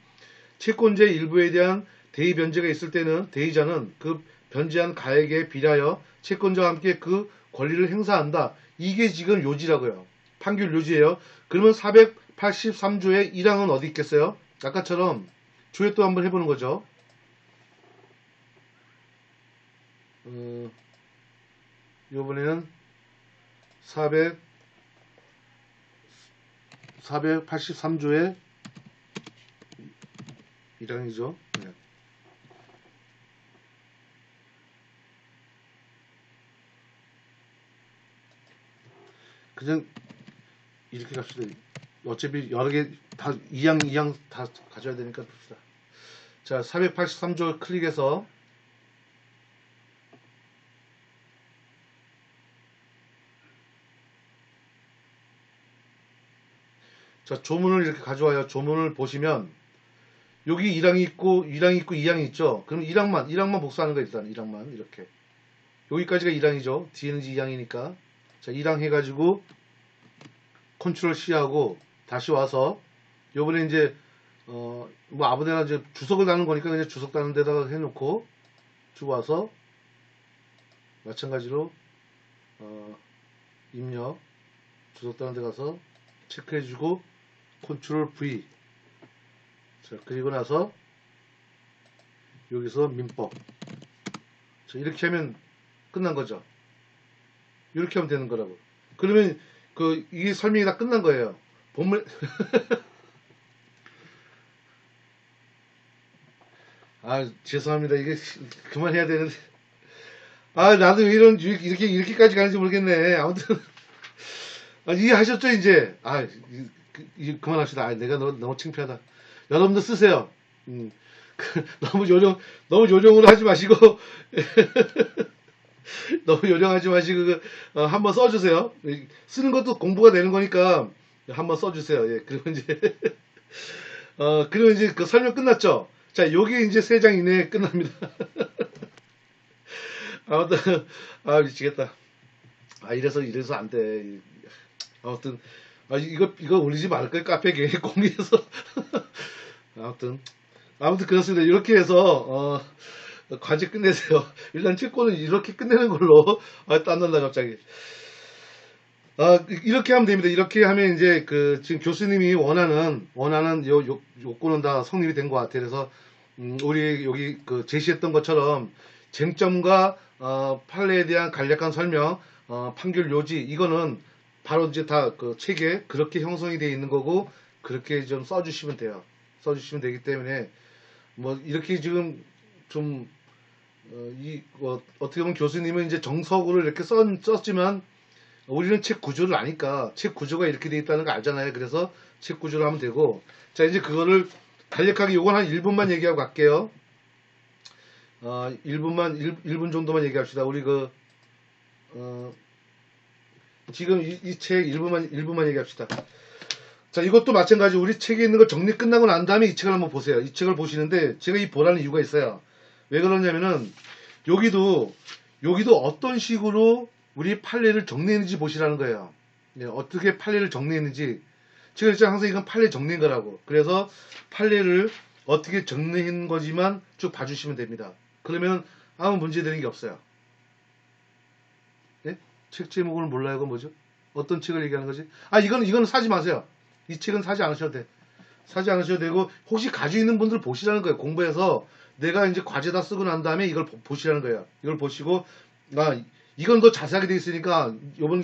채권자 일부에 대한 대의 변제가 있을 때는 대의자는 그 변제한 가액에 비례하여 채권자와 함께 그 권리를 행사한다. 이게 지금 요지라고요. 판결 요지예요. 그러면 483조의 1항은 어디 있겠어요? 아까처럼 조회 또 한번 해보는 거죠. 이번에는 483조의 1항이죠. 네. 그냥 이렇게 갑시다. 어차피 여러 개 다 2항 다 가져야 되니까 봅시다. 자, 483조 클릭해서 자, 조문을 이렇게 가져와요. 조문을 보시면 여기 1항이 있고 2항이 있죠. 그럼 1항만 복사하는 거 일단 1항만 이렇게. 여기까지가 1항이죠. 뒤에는 2항이니까. 자, 1항 해가지고 컨트롤 C하고 다시 와서 요번에 이제 뭐 아무데나 이제 주석을 다는 거니까 그냥 주석 다는 데다가 해놓고 쭉 와서 마찬가지로 입력 주석 다는 데 가서 체크해주고 컨트롤 V. 자, 그리고 나서 여기서 민법. 자, 이렇게 하면 끝난 거죠. 이렇게 하면 되는 거라고. 그러면 이게 설명이 다 끝난 거예요. 본문 죄송합니다. 이게 그만해야 되는데. 나도 이렇게까지 가는지 모르겠네. 아무튼 이해하셨죠 이제. 그만합시다. 내가 너무 창피하다. 여러분도 쓰세요. 너무 요령으로 하지 마시고 너무 요령하지 마시고 한번 써주세요. 쓰는 것도 공부가 되는 거니까 한번 써주세요. 예, 그리고 이제 그리고 이제 그 설명 끝났죠. 자, 요게 이제 3장 이내에 끝납니다. 아무튼, 아, 미치겠다. 아, 이래서 안 돼. 아무튼, 아, 이거 올리지 말 거야. 카페에 공개해서. 아무튼 그렇습니다. 이렇게 해서, 과제 끝내세요. 일단 채권은 이렇게 끝내는 걸로. 아, 땀난다, 갑자기. 아, 이렇게 하면 됩니다. 이렇게 하면 이제 지금 교수님이 원하는 요건은 다 성립이 된 것 같아요. 그래서, 우리 여기 제시했던 것처럼 쟁점과, 판례에 대한 간략한 설명, 판결 요지, 이거는 바로 이제 다 책에 그렇게 형성이 되어 있는 거고, 그렇게 좀 써주시면 돼요. 써주시면 되기 때문에, 뭐, 이렇게 지금 좀, 어떻게 보면 교수님은 이제 정석으로 이렇게 썼지만, 우리는 책 구조를 아니까 책 구조가 이렇게 돼 있다는 거 알잖아요. 그래서 책 구조를 하면 되고, 자, 이제 그거를 간략하게 요건 한 1분만 얘기하고 갈게요. 1분 정도만 얘기합시다. 우리 지금 이 책 1분만 얘기합시다. 자, 이것도 마찬가지. 우리 책에 있는 거 정리 끝나고 난 다음에 이 책을 한번 보세요. 이 책을 보시는데 제가 이 보라는 이유가 있어요. 왜 그러냐면은 여기도 어떤 식으로 우리 판례를 정리했는지 보시라는 거예요. 네, 어떻게 판례를 정리했는지. 제가 진짜 항상 이건 판례 정리인 거라고. 그래서 판례를 어떻게 정리한 거지만 쭉 봐주시면 됩니다. 그러면 아무 문제 되는 게 없어요. 네? 책 제목을 몰라요. 이건 뭐죠? 어떤 책을 얘기하는 거지? 아, 이거는 사지 마세요. 이 책은 사지 않으셔도 돼. 사지 않으셔도 되고, 혹시 가지고 있는 분들 보시라는 거예요. 공부해서 내가 이제 과제 다 쓰고 난 다음에 이걸 보시라는 거예요. 이걸 보시고, 이건 더 자세하게 되어 있으니까, 요번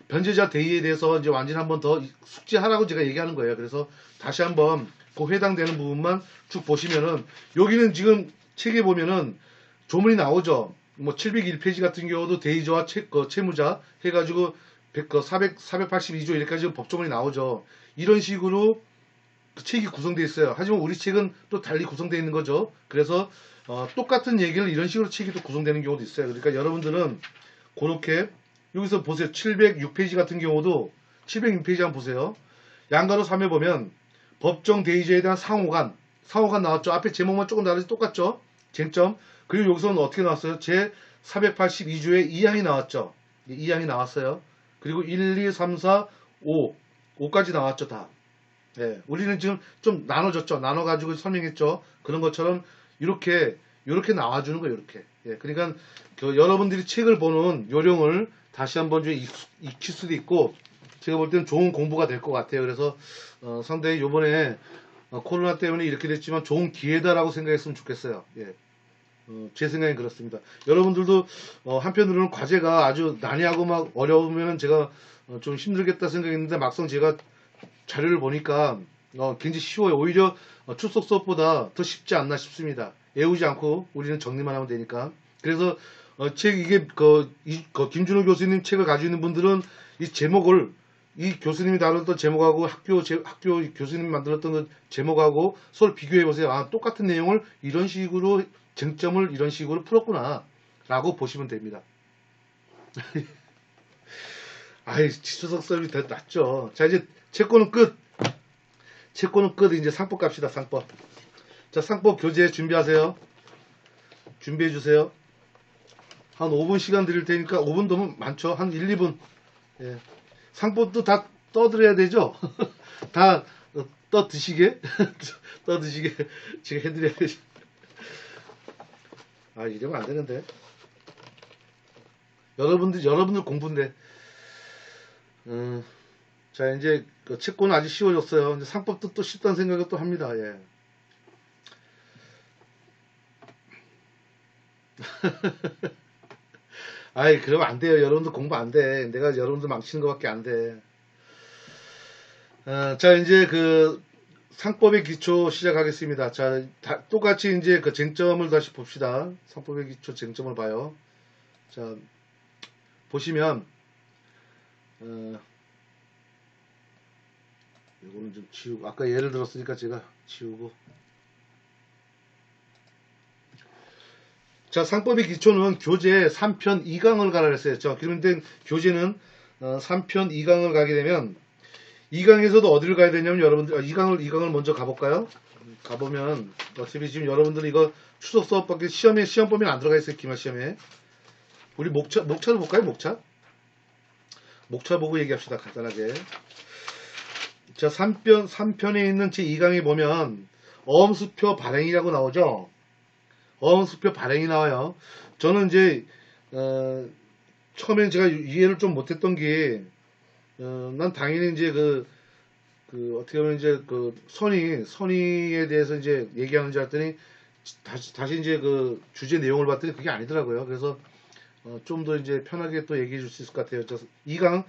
변제자 대의에 대해서 이제 완전히 한번 더 숙지하라고 제가 얘기하는 거예요. 그래서 다시 한번 해당되는 부분만 쭉 보시면은, 여기는 지금 책에 보면은 조문이 나오죠. 뭐 701페이지 같은 경우도 대의자와 채무자 해가지고 482조 이렇게까지 법조문이 나오죠. 이런 식으로 책이 구성되어 있어요. 하지만 우리 책은 또 달리 구성되어 있는 거죠. 그래서 똑같은 얘기를 이런 식으로 책이 또 구성되는 경우도 있어요. 그러니까 여러분들은 그렇게 여기서 보세요. 706페이지 같은 경우도 706페이지 한번 보세요. 양가로 3에 보면 법정 대의자에 대한 상호간 나왔죠. 앞에 제목만 조금 다르지 똑같죠. 쟁점. 그리고 여기서는 어떻게 나왔어요? 제 482조의 2항이 나왔죠. 2항이 나왔어요. 그리고 1, 2, 3, 4, 5까지 나왔죠. 다. 네, 우리는 지금 좀 나눠졌죠. 나눠가지고 설명했죠. 그런 것처럼 이렇게 나와주는 거예요. 이렇게. 예, 그러니까 여러분들이 책을 보는 요령을 다시 한번 좀 익힐 수도 있고, 제가 볼 때는 좋은 공부가 될 것 같아요. 그래서 상당히 요번에 코로나 때문에 이렇게 됐지만 좋은 기회다라고 생각했으면 좋겠어요. 예. 제 생각엔 그렇습니다. 여러분들도 한편으로는 과제가 아주 난해하고 막 어려우면 제가 좀 힘들겠다 생각했는데, 막상 제가 자료를 보니까 굉장히 쉬워요. 오히려 출석 수업보다 더 쉽지 않나 싶습니다. 애우지 않고 우리는 정리만 하면 되니까. 그래서 이게 김준호 교수님 책을 가지고 있는 분들은 이 제목을, 이 교수님이 다뤘던 제목하고 학교 교수님이 만들었던 그 제목하고 서로 비교해 보세요. 아, 똑같은 내용을 이런 식으로, 쟁점을 이런 식으로 풀었구나 라고 보시면 됩니다. 아이, 추석 수업이 더 낫죠. 자, 이제 채권은 끝. 이제 상법 갑시다. 상법. 자, 상법 교재 준비하세요. 준비해 주세요. 한 5분 시간 드릴 테니까, 5분 너무 많죠? 한 1, 2분. 예. 상법도 다 떠드려야 되죠? 다 떠드시게? 떠드시게 지금 해드려야지. 아, 이러면 안 되는데. 여러분들 공부인데. 자, 이제 채권은 아주 쉬워졌어요. 이제 상법도 또 쉽다는 생각을 또 합니다. 예. 아이, 그러면 안 돼요. 여러분들 공부 안 돼. 내가 여러분들 망치는 것밖에 안 돼. 자, 이제 상법의 기초 시작하겠습니다. 자, 똑같이 이제 쟁점을 다시 봅시다. 상법의 기초 쟁점을 봐요. 자, 보시면, 이거는 좀 지우고, 아까 예를 들었으니까 제가 지우고. 자, 상법의 기초는 교재 3편 2강을 가라 했어요. 자, 그런데 교재는 3편 2강을 가게 되면, 2강에서도 어디를 가야 되냐면, 여러분들, 2강을 먼저 가볼까요? 가보면, 어차피 지금 여러분들 이거 추석 수업밖에 시험 범위는 안 들어가 있어요. 기말 시험에. 우리 목차를 볼까요? 목차 보고 얘기합시다. 간단하게. 자, 3편에 있는 제2강에 보면 어음수표 발행이라고 나오죠. 어음수표 발행이 나와요. 저는 이제 처음엔 제가 이해를 좀 못했던 게 난 당연히 이제 어떻게 보면 이제 선의에 대해서 이제 얘기하는 줄 알았더니 다시 이제 주제 내용을 봤더니 그게 아니더라고요. 그래서 좀 더 이제 편하게 또 얘기해 줄 수 있을 것 같아요. 2강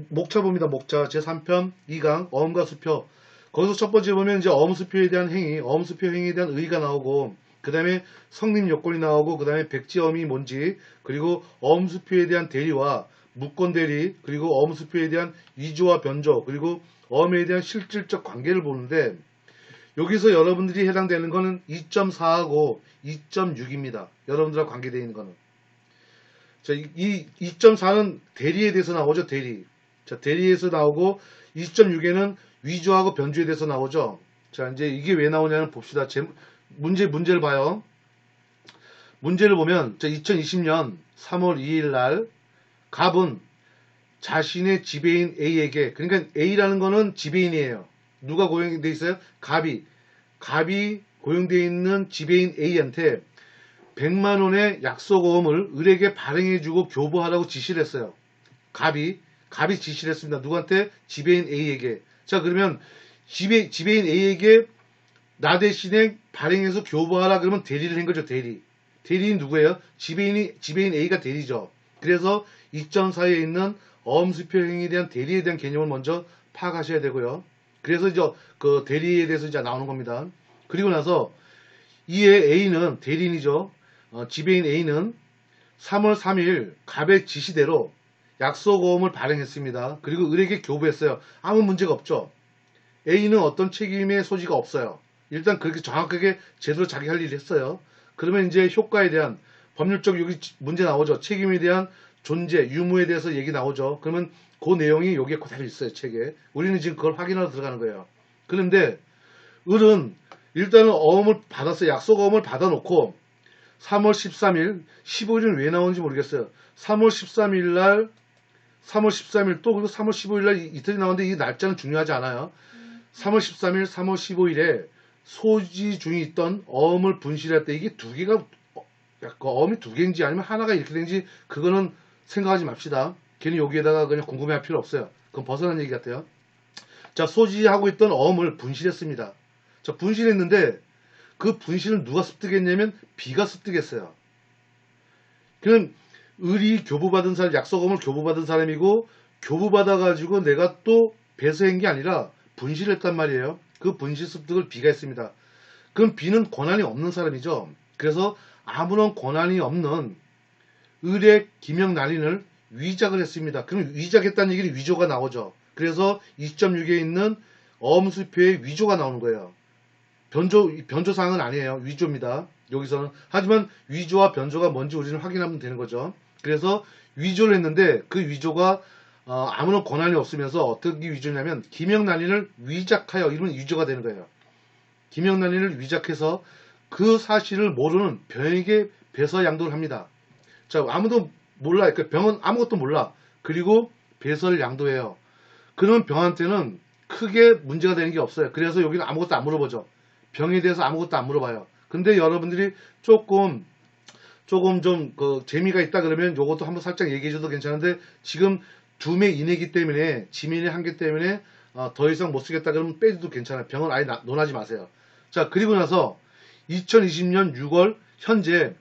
목차 봅니다. 목차 제3편 2강 어음과 수표. 거기서 첫 번째 보면 이제 어음수표에 대한 행위, 어음수표 행위에 대한 의의가 나오고, 그 다음에 성립 요건이 나오고, 그 다음에 백지어음이 뭔지, 그리고 어음수표에 대한 대리와 무권 대리, 그리고 어음수표에 대한 위조와 변조, 그리고 어음에 대한 실질적 관계를 보는데, 여기서 여러분들이 해당되는 거는 2.4하고 2.6입니다. 여러분들하고 관계되어 있는 거는. 자, 이 2.4는 대리에 대해서 나오죠. 대리. 자, 대리에서 나오고 2.6에는 위조하고 변조에 대해서 나오죠. 자, 이제 이게 왜 나오냐는 봅시다. 문제를 봐요. 문제를 보면 2020년 3월 2일 날 갑은 자신의 지배인 A에게, 그러니까 A라는 거는 지배인이에요. 누가 고용되어 있어요? 갑이 고용되어 있는 지배인 A한테 100만원의 약속어음을 을에게 발행해주고 교부하라고 지시를 했어요. 갑이 지시를 했습니다. 누구한테? 지배인 A에게. 자, 그러면 지배인 A에게 나 대신에 발행해서 교부하라 그러면 대리를 한 거죠. 대리인 누구예요? 지배인 A가 대리죠. 그래서 2.4에 있는 어음수표 행위에 대한 대리에 대한 개념을 먼저 파악하셔야 되고요. 그래서 이제 그 대리에 대해서 이제 나오는 겁니다. 그리고 나서 이에 A는 대리인이죠. 지배인 A는 3월 3일 갑의 지시대로 약속어음을 발행했습니다. 그리고 을에게 교부했어요. 아무 문제가 없죠. A는 어떤 책임의 소지가 없어요. 일단 그렇게 정확하게 제대로 자기 할 일을 했어요. 그러면 이제 효과에 대한 법률적 여기 문제 나오죠. 책임에 대한 존재, 유무에 대해서 얘기 나오죠. 그러면 그 내용이 여기에 그대로 있어요. 책에. 우리는 지금 그걸 확인하러 들어가는 거예요. 그런데 을은 일단은 어음을 받았어요. 약속어음을 받아놓고 3월 13일, 15일은 왜 나오는지 모르겠어요. 3월 13일 또 그리고 3월 15일 날 이틀이 나오는데 이 날짜는 중요하지 않아요. 3월 13일, 3월 15일에 소지 중에 있던 어음을 분실할 때 이게 두 개가 어음이 두 개인지 아니면 하나가 이렇게 된지 그거는 생각하지 맙시다. 괜히 여기에다가 그냥 궁금해할 필요 없어요. 그건 벗어난 얘기 같아요. 자, 소지하고 있던 어음을 분실했습니다. 자, 분실했는데 그 분실은 누가 습득했냐면 B가 습득했어요. 그는 을이 교부받은 사람, 약속어음을 교부받은 사람이고 교부받아가지고 내가 또 배서한 게 아니라 분실했단 말이에요. 그 분실 습득을 B가 했습니다. 그럼 B는 권한이 없는 사람이죠. 그래서 아무런 권한이 없는 을의 기명난인을 위작을 했습니다. 그럼 위작했다는 얘기는 위조가 나오죠. 그래서 2.6에 있는 어음수표에 위조가 나오는 거예요. 변조사항은 아니에요. 위조입니다. 여기서는. 하지만 위조와 변조가 뭔지 우리는 확인하면 되는 거죠. 그래서 위조를 했는데 그 위조가 아무런 권한이 없으면서 어떻게 위조냐면 기명난인을 위작하여 이러면 위조가 되는 거예요. 기명난인을 위작해서 그 사실을 모르는 병에게 배서양도를 합니다. 자, 아무도 몰라. 그 병은 아무것도 몰라. 그리고 배서를 양도해요. 그러면 병한테는 크게 문제가 되는 게 없어요. 그래서 여기는 아무것도 안 물어보죠. 병에 대해서 아무것도 안 물어봐요. 근데 여러분들이 조금 좀 재미가 있다 그러면 요것도 한번 살짝 얘기해 줘도 괜찮은데 지금 2매 이내기 때문에 지민의 한계 때문에 더 이상 못 쓰겠다 그러면 빼도 괜찮아요. 병은 아예 논하지 마세요. 자, 그리고 나서 2020년 6월 현재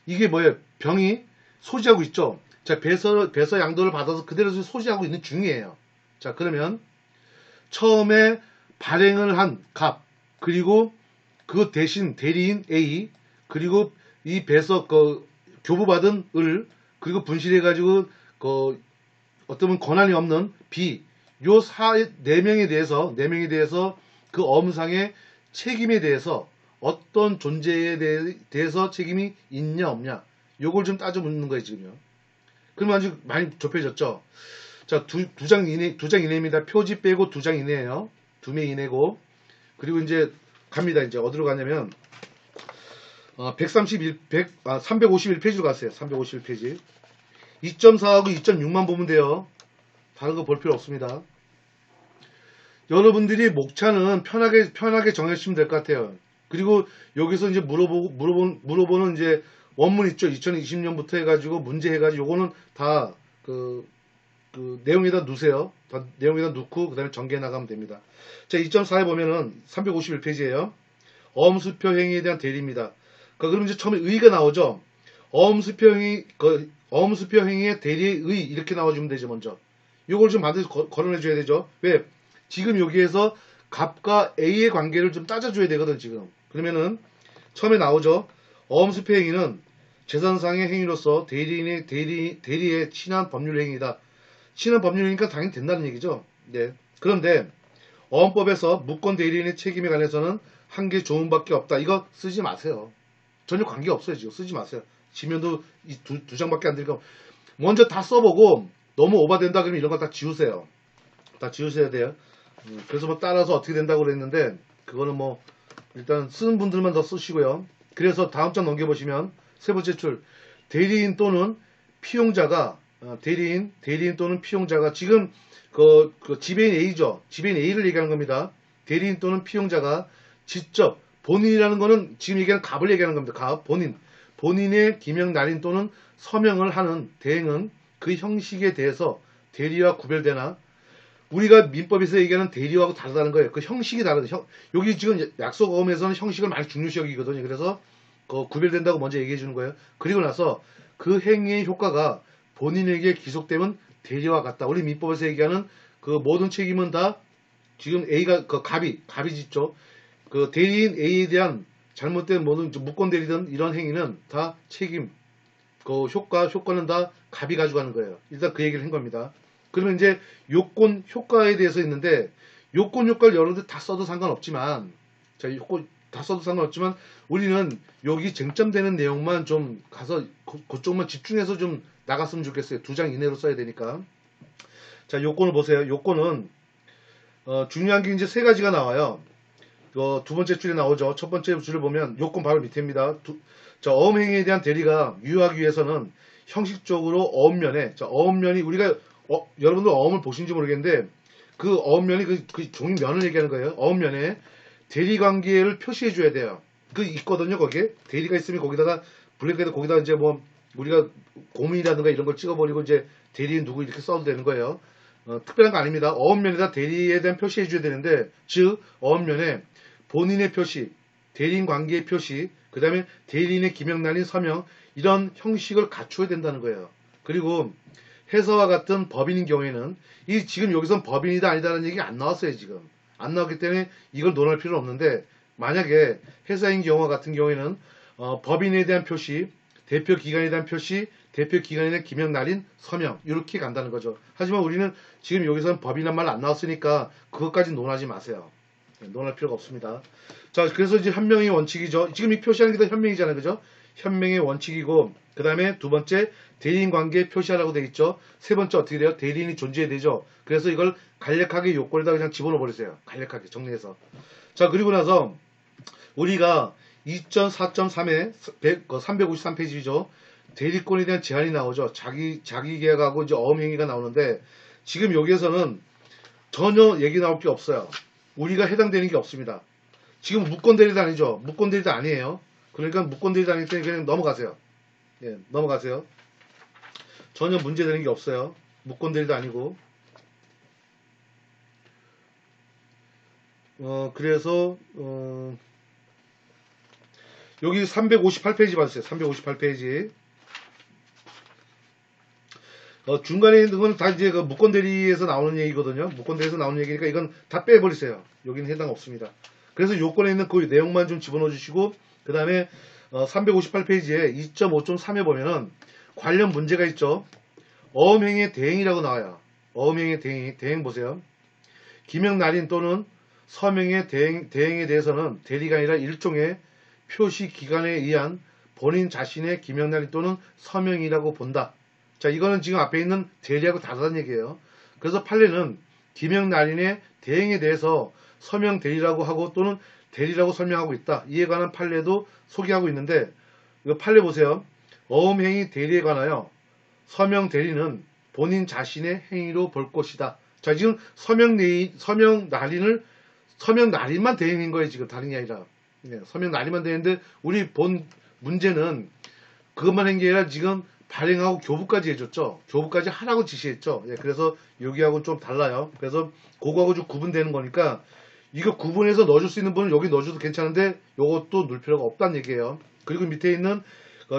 이게 뭐예요? 병이 소지하고 있죠. 자, 배서 양도를 받아서 그대로 소지하고 있는 중이에요. 자, 그러면 처음에 발행을 한 갑, 그리고 그 대신 대리인 A, 그리고 이 배서 교부받은 을, 그리고 분실해가지고 어떤 권한이 없는 B, 요 4명에 대해서 그 어음상의 책임에 대해서 어떤 존재에 대해서 책임이 있냐 없냐 요걸 좀 따져 묻는 거예요 지금요. 그럼 아주 많이 좁혀졌죠. 자, 두 장 이내입니다. 표지 빼고 2장 이내예요. 2매 이내고. 그리고 이제 갑니다. 이제 어디로 가냐면 351페이지로 갔어요. 351페이지. 2.4하고 2.6만 보면 돼요. 다른 거 볼 필요 없습니다. 여러분들이 목차는 편하게 정해주시면 될 것 같아요. 그리고 여기서 이제 물어보는 이제 원문 있죠. 2020년부터 해가지고 문제 해가지고 요거는 다 그 내용에다 넣으세요. 다 내용에다 넣고 그 다음에 전개해 나가면 됩니다. 자, 2.4에 보면은 351페이지에요. 어음수표 행위에 대한 대리입니다. 그럼 이제 처음에 의가 나오죠. 어음수표 행위의 대리의 의 이렇게 나와주면 되죠. 먼저 요걸 좀 반드시 걸어내줘야 되죠. 왜? 지금 여기에서 값과 A의 관계를 좀 따져줘야 되거든 지금. 그러면은 처음에 나오죠. 어음수표 행위는 재산상의 행위로서 대리에 친한 법률 행위다. 친한 법률이니까 당연히 된다는 얘기죠. 네. 그런데 어음법에서 무권 대리인의 책임에 관해서는 한 개 조문밖에 없다. 이거 쓰지 마세요. 전혀 관계 없어요. 지금 쓰지 마세요. 지면도 두 장밖에 안 되니까 먼저 다 써보고 너무 오버된다 그러면 이런 거 다 지우세요. 다 지우셔야 돼요. 그래서 뭐 따라서 어떻게 된다고 그랬는데 그거는 뭐 일단 쓰는 분들만 더 쓰시고요. 그래서 다음 장 넘겨보시면 세 번째 줄 대리인 또는 피용자가 대리인 또는 피용자가 지금 그 지배인 A죠. 지배인 A를 얘기하는 겁니다. 대리인 또는 피용자가 직접 본인이라는 거는 지금 얘기하는 갑을 얘기하는 겁니다. 갑 본인의 기명 날인 또는 서명을 하는 대행은 그 형식에 대해서 대리와 구별되나 우리가 민법에서 얘기하는 대리하고 다르다는 거예요. 그 형식이 다르다. 여기 지금 약속어음에서는 형식을 많이 중요시 여기거든요. 그래서 구별된다고 먼저 얘기해 주는 거예요. 그리고 나서 그 행위의 효과가 본인에게 기속되면 대리와 같다. 우리 민법에서 얘기하는 그 모든 책임은 다 지금 A가 갑이 짓죠. 그 대리인 A에 대한 잘못된 모든 무권 대리든 이런 행위는 다 책임, 그 효과는 다 갑이 가져가는 거예요. 일단 그 얘기를 한 겁니다. 그러면 이제 요건 효과에 대해서 있는데 요건 효과를 여러분들 다 써도 상관없지만 자 요건 다 써도 상관없지만 우리는 여기 쟁점되는 내용만 좀 가서 그쪽만 집중해서 좀 나갔으면 좋겠어요. 2장 이내로 써야 되니까. 자 요건을 보세요. 요건은 중요한 게 이제 세 가지가 나와요. 두 번째 줄에 나오죠. 첫 번째 줄을 보면 요건 바로 밑에입니다. 자, 어음행위에 대한 대리가 유효하기 위해서는 형식적으로 어음면에 어음면이 우리가 여러분들 어음을 보신지 모르겠는데 그 어음면이 그 종이면을 얘기하는 거예요. 어음면에 대리관계를 표시해 줘야 돼요. 그 있거든요. 거기에 대리가 있으면 거기다가 블랙에다 거기다 이제 뭐 우리가 고민이라든가 이런 걸 찍어버리고 이제 대리인 누구 이렇게 써도 되는 거예요. 특별한 거 아닙니다. 어음면에다 대리에 대한 표시해 줘야 되는데 즉 어음면에 본인의 표시, 대리인 관계의 표시, 그 다음에 대리인의 기명날인 서명 이런 형식을 갖추어야 된다는 거예요. 그리고 회사와 같은 법인인 경우에는 이 지금 여기선 법인이다 아니다라는 얘기 안 나왔어요. 지금 안 나왔기 때문에 이걸 논할 필요는 없는데 만약에 회사인 경우와 같은 경우에는 법인에 대한 표시, 대표 기관에 대한 표시, 대표 기관에 대한 기명날인 서명 이렇게 간다는 거죠. 하지만 우리는 지금 여기서는 법인이란 말 안 나왔으니까 그것까지 논하지 마세요. 논할 필요가 없습니다. 자, 그래서 이제 현명의 원칙이죠. 지금 이 표시하는 게 다 현명이잖아요. 그죠? 현명의 원칙이고, 그 다음에 두 번째, 대리인 관계 표시하라고 되어 있죠. 세 번째 어떻게 돼요? 대리인이 존재해야 되죠. 그래서 이걸 간략하게 요건에다 그냥 집어넣어 버리세요. 간략하게 정리해서. 자, 그리고 나서 우리가 2.4.3에 353페이지죠. 대리권에 대한 제한이 나오죠. 자기 계약하고 이제 어음행위가 나오는데 지금 여기에서는 전혀 얘기 나올 게 없어요. 우리가 해당되는 게 없습니다. 지금 무권대리도 아니죠. 무권대리도 아니에요. 그러니까 무권대리도 아니기 때문에 그냥 넘어가세요. 예, 넘어가세요. 전혀 문제되는 게 없어요. 무권대리도 아니고. 그래서 여기 358페이지 봐주세요. 358페이지. 중간에 있는 건 다 이제 그 무권대리에서 나오는 얘기거든요. 무권대리에서 나오는 얘기니까 이건 다 빼버리세요. 여기는 해당 없습니다. 그래서 요건에 있는 그 내용만 좀 집어넣어 주시고, 그 다음에 358페이지에 2.5.3에 보면은 관련 문제가 있죠. 어음행위의 대행이라고 나와요. 어음행위의 대행 보세요. 기명날인 또는 서명의 대행에 대해서는 대리가 아니라 일종의 표시 기간에 의한 본인 자신의 기명날인 또는 서명이라고 본다. 자, 이거는 지금 앞에 있는 대리하고 다르다는 얘기예요. 그래서 판례는 기명날인의 대행에 대해서 서명 대리라고 하고 또는 대리라고 설명하고 있다. 이에 관한 판례도 소개하고 있는데 이거 판례 보세요. 어음행위 대리에 관하여 서명 대리는 본인 자신의 행위로 볼 것이다. 자, 지금 서명 날인만 대행인 거예요. 지금 다른 게 아니라. 네, 서명 날인만 대행인데 우리 본 문제는 그것만 한 게 아니라 지금 발행하고 교부까지 해줬죠. 교부까지 하라고 지시했죠. 예, 그래서 여기하고는 좀 달라요. 그래서 그거하고 좀 구분되는 거니까 이거 구분해서 넣어줄 수 있는 분은 여기 넣어줘도 괜찮은데 이것도 넣을 필요가 없다는 얘기예요. 그리고 밑에 있는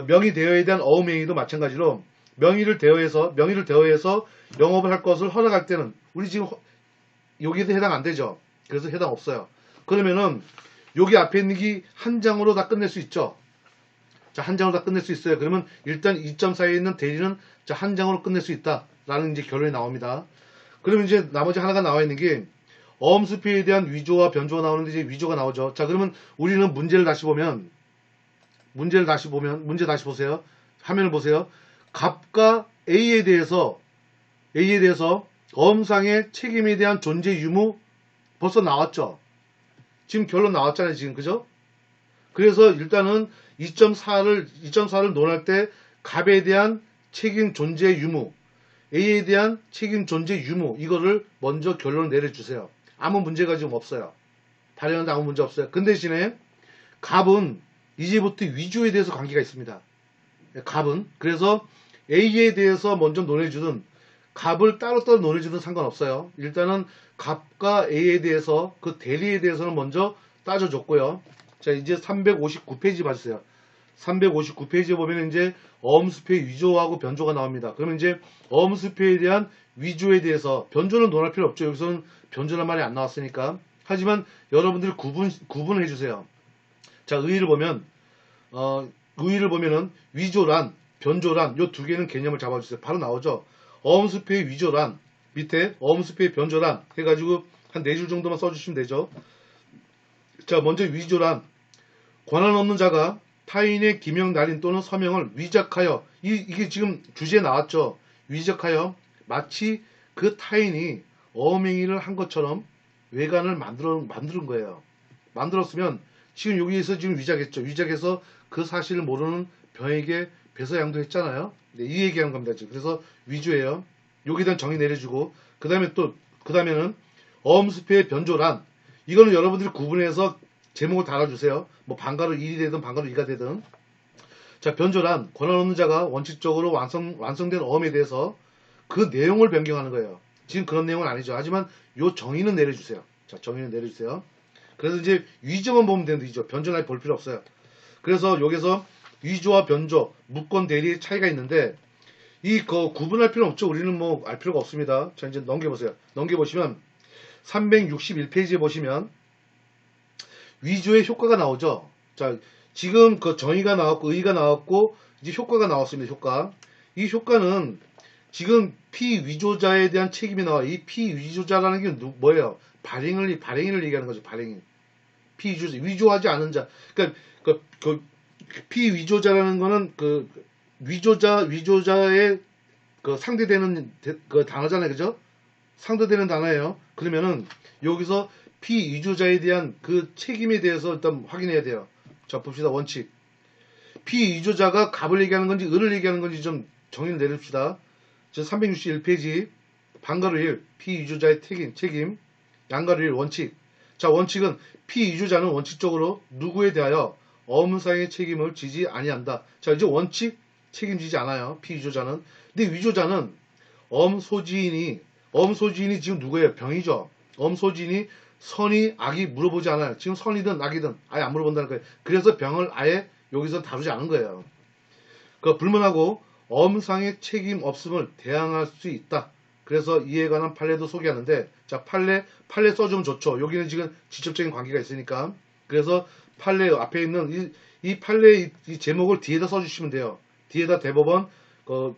명의 대여에 대한 어음행위도 마찬가지로 명의를 대여해서 영업을 할 것을 허락할 때는 우리 지금 여기에도 해당 안 되죠. 그래서 해당 없어요. 그러면은 여기 앞에 있는 게 한 장으로 다 끝낼 수 있죠. 자, 한 장으로 다 끝낼 수 있어요. 그러면 일단 2.4에 있는 대리는 자, 한 장으로 끝낼 수 있다라는 이제 결론이 나옵니다. 그러면 이제 나머지 하나가 나와 있는 게 어음수표에 대한 위조와 변조가 나오는데 이제 위조가 나오죠. 자, 그러면 우리는 문제 다시 보세요. 화면을 보세요. 갑과 A에 대해서 어음상의 책임에 대한 존재 유무 벌써 나왔죠. 지금 결론 나왔잖아요. 지금 그죠? 그래서 일단은 2.4를 논할 때 갑에 대한 책임 존재 유무, A에 대한 책임 존재 유무 이거를 먼저 결론을 내려주세요. 아무 문제가 지금 없어요. 발행하는데 아무 문제 없어요. 근데 대신에 갑은 이제부터 위조에 대해서 관계가 있습니다. 갑은 그래서 A에 대해서 먼저 논해주든 갑을 따로따로 논해주든 상관없어요. 일단은 갑과 A에 대해서 그 대리에 대해서는 먼저 따져줬고요. 자, 이제 359페이지 봐주세요. 359페이지에 보면 이제 어음수표의 위조하고 변조가 나옵니다. 그러면 이제 어음수표에 대한 위조에 대해서 변조는 논할 필요 없죠. 여기서는 변조란 말이 안 나왔으니까. 하지만 여러분들이 구분을 해주세요. 자, 의의를 보면은 위조란, 변조란 요 두 개는 개념을 잡아주세요. 바로 나오죠. 어음수표의 위조란 밑에 어음수표의 변조란 해가지고 한 4줄 정도만 써주시면 되죠. 자, 먼저 위조란 권한 없는 자가 타인의 기명 날인 또는 서명을 위작하여 이게 지금 주제에 나왔죠. 위작하여 마치 그 타인이 어음행위를 한 것처럼 외관을 만드는 거예요. 만들었으면 지금 여기에서 지금 위작했죠. 위작해서 그 사실을 모르는 병에게 배서양도했잖아요. 네, 이 얘기하는 겁니다. 지금. 그래서 위조예요. 여기에 대한 정의 내려주고 그 다음에는 어음수표의 변조란 이거는 여러분들이 구분해서 제목을 달아주세요. 뭐 방가루 1이 되든 방가루 2가 되든. 자, 변조란 권한 없는 자가 원칙적으로 완성된 어음에 대해서 그 내용을 변경하는 거예요. 지금 그런 내용은 아니죠. 하지만 요 정의는 내려주세요. 자, 정의는 내려주세요. 그래서 이제 위조만 보면 되는데 위조, 변조는 볼 필요 없어요. 그래서 여기서 위조와 변조, 무권 대리의 차이가 있는데 구분할 필요는 없죠. 우리는 뭐 알 필요가 없습니다. 자, 이제 넘겨보세요. 넘겨보시면 361페이지에 보시면 위조의 효과가 나오죠. 자, 지금 그 정의가 나왔고 의의가 나왔고 이제 효과가 나왔습니다. 효과. 이 효과는 지금 피위조자에 대한 책임이 나와. 이 피위조자라는 게 뭐예요? 발행인을 얘기하는 거죠. 발행인. 피위조자, 위조하지 않은 자. 그러니까 그 피위조자라는 거는 그 위조자의 그 상대되는 그 단어잖아요. 그죠? 상대되는 단어예요. 그러면은 여기서 피위조자에 대한 그 책임에 대해서 일단 확인해야 돼요. 자, 봅시다. 원칙. 피위조자가 갑을 얘기하는 건지 을을 얘기하는 건지 좀 정의를 내립시다. 저 361페이지 방가루 1 피위조자의 책임 양가루 1 원칙. 자, 원칙은 피위조자는 원칙적으로 누구에 대하여 어음상의 책임을 지지 아니한다. 자, 이제 원칙 책임지지 않아요. 피위조자는. 근데 위조자는 어음소지인이 지금 누구예요? 병이죠. 어음소지인이 선이 악이 물어보지 않아요. 지금 선이든 악이든 아예 안 물어본다는 거예요. 그래서 병을 아예 여기서 다루지 않은 거예요. 불문하고 어음상의 책임 없음을 대항할 수 있다. 그래서 이에 관한 판례도 소개하는데 자, 판례 써주면 좋죠. 여기는 지금 직접적인 관계가 있으니까. 그래서 판례 앞에 있는 이 판례 이 제목을 뒤에다 써주시면 돼요. 뒤에다 대법원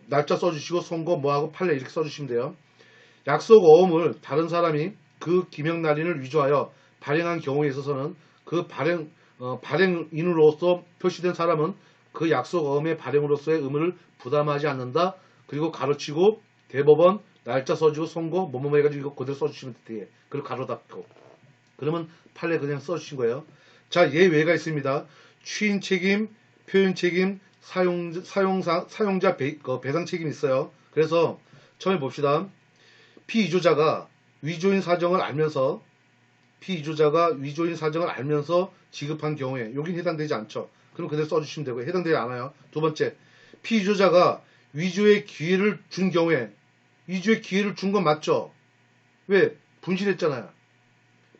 날짜 써주시고 선고 뭐하고 판례 이렇게 써주시면 돼요. 약속 어음을 다른 사람이 그 기명날인을 위조하여 발행한 경우에 있어서는 그 발행인으로서 표시된 사람은 그 약속 어음의 발행으로서의 의무를 부담하지 않는다. 그리고 가로치고 대법원 날짜 써주고 선고 뭐뭐 해가지고 이거 그대로 써주시면 돼요. 그리고 가로 닫고 그러면 판례 그냥 써주신 거예요. 자, 예외가 있습니다. 취인 책임, 표현 책임, 사용자 배상 책임이 있어요. 그래서 처음에 봅시다. 피의조자가 위조인 사정을 알면서 지급한 경우에 여긴 해당되지 않죠. 그럼 그대로 써주시면 되고요. 해당되지 않아요. 두 번째, 피의조자가 위조의 기회를 준 경우에 위조의 기회를 준 건 맞죠? 왜? 분실했잖아요.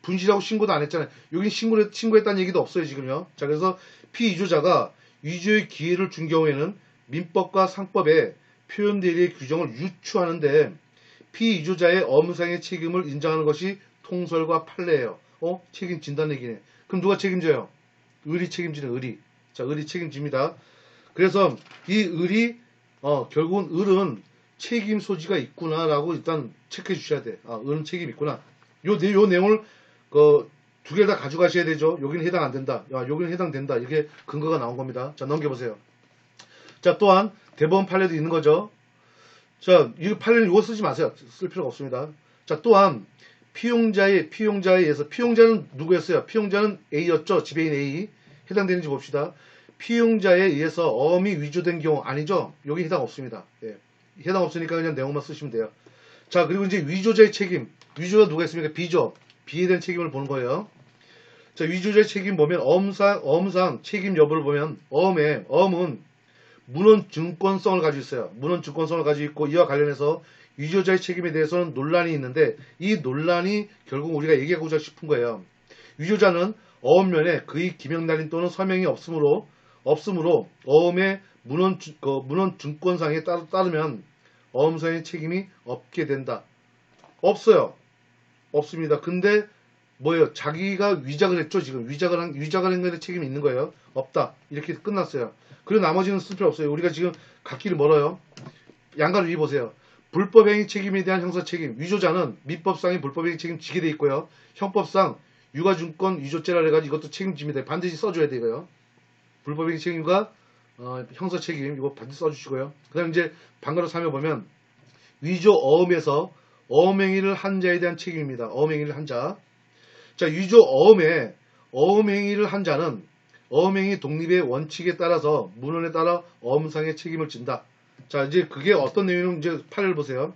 분실하고 신고도 안 했잖아요. 여긴 신고했다는 얘기도 없어요, 지금요. 자, 그래서 피위조자가 위조의 기회를 준 경우에는 민법과 상법에 표현대리의 규정을 유추하는데 피위조자의 업무상의 책임을 인정하는 것이 통설과 판례예요. 책임진다는 얘기네. 그럼 누가 책임져요? 을이 책임지는 을이. 자, 을이 책임집니다. 그래서 이 을이 결국은 을은 책임 소지가 있구나라고 일단 체크해 주셔야 돼. 을은 책임 있구나. 요 내용을 두 개를 다 가져가셔야 되죠. 여기는 해당 안 된다. 여기는 해당된다. 이게 근거가 나온 겁니다. 자, 넘겨보세요. 자, 또한 대법원 판례도 있는 거죠. 자, 이 판례는 이거 쓰지 마세요. 쓸 필요가 없습니다. 자, 또한 피용자에 의해서 피용자는 누구였어요? 피용자는 A였죠. 지배인 A. 해당되는지 봅시다. 피용자에 의해서 어음이 위조된 경우 아니죠? 여기 해당 없습니다. 예. 해당 없으니까 그냥 내용만 쓰시면 돼요. 자, 그리고 이제 위조자의 책임. 위조자 누가 있습니까? B죠. B에 대한 책임을 보는 거예요. 자, 위조자의 책임 보면 어음상 책임 여부를 보면 어음은 문헌 증권성을 가지고 있어요. 문헌 증권성을 가지고 있고 이와 관련해서 위조자의 책임에 대해서는 논란이 있는데 이 논란이 결국 우리가 얘기하고자 싶은 거예요. 위조자는 어음면에 그의 기명날인 또는 서명이 없으므로 어음의 문헌 증권상에 따르면 어음상의 책임이 없게 된다. 없어요. 없습니다. 근데 뭐예요? 자기가 위작을 했죠. 지금 위작을 한 것에 책임이 있는 거예요. 없다. 이렇게 끝났어요. 그리고 나머지는 쓸 필요 없어요. 우리가 지금 갓길이 멀어요. 양가를 위 보세요. 불법행위 책임에 대한 형사책임. 위조자는 민법상의 불법행위 책임 지게 돼 있고요. 형법상 유가증권 위조죄라 해가지고 이것도 책임집니다. 반드시 써줘야 되고요. 불법행위 책임과 형사책임 이거 반드시 써주시고요. 그 다음에 이제 방가로 살펴보면 위조 어음에서 어음행위를 한 자에 대한 책임입니다. 어음행위를 한 자. 자, 위조 어음행위를 한 자는 어음행위 독립의 원칙에 따라서 문헌에 따라 어음상의 책임을 진다. 자, 이제 그게 어떤 내용이냐면 이제 판례를 보세요.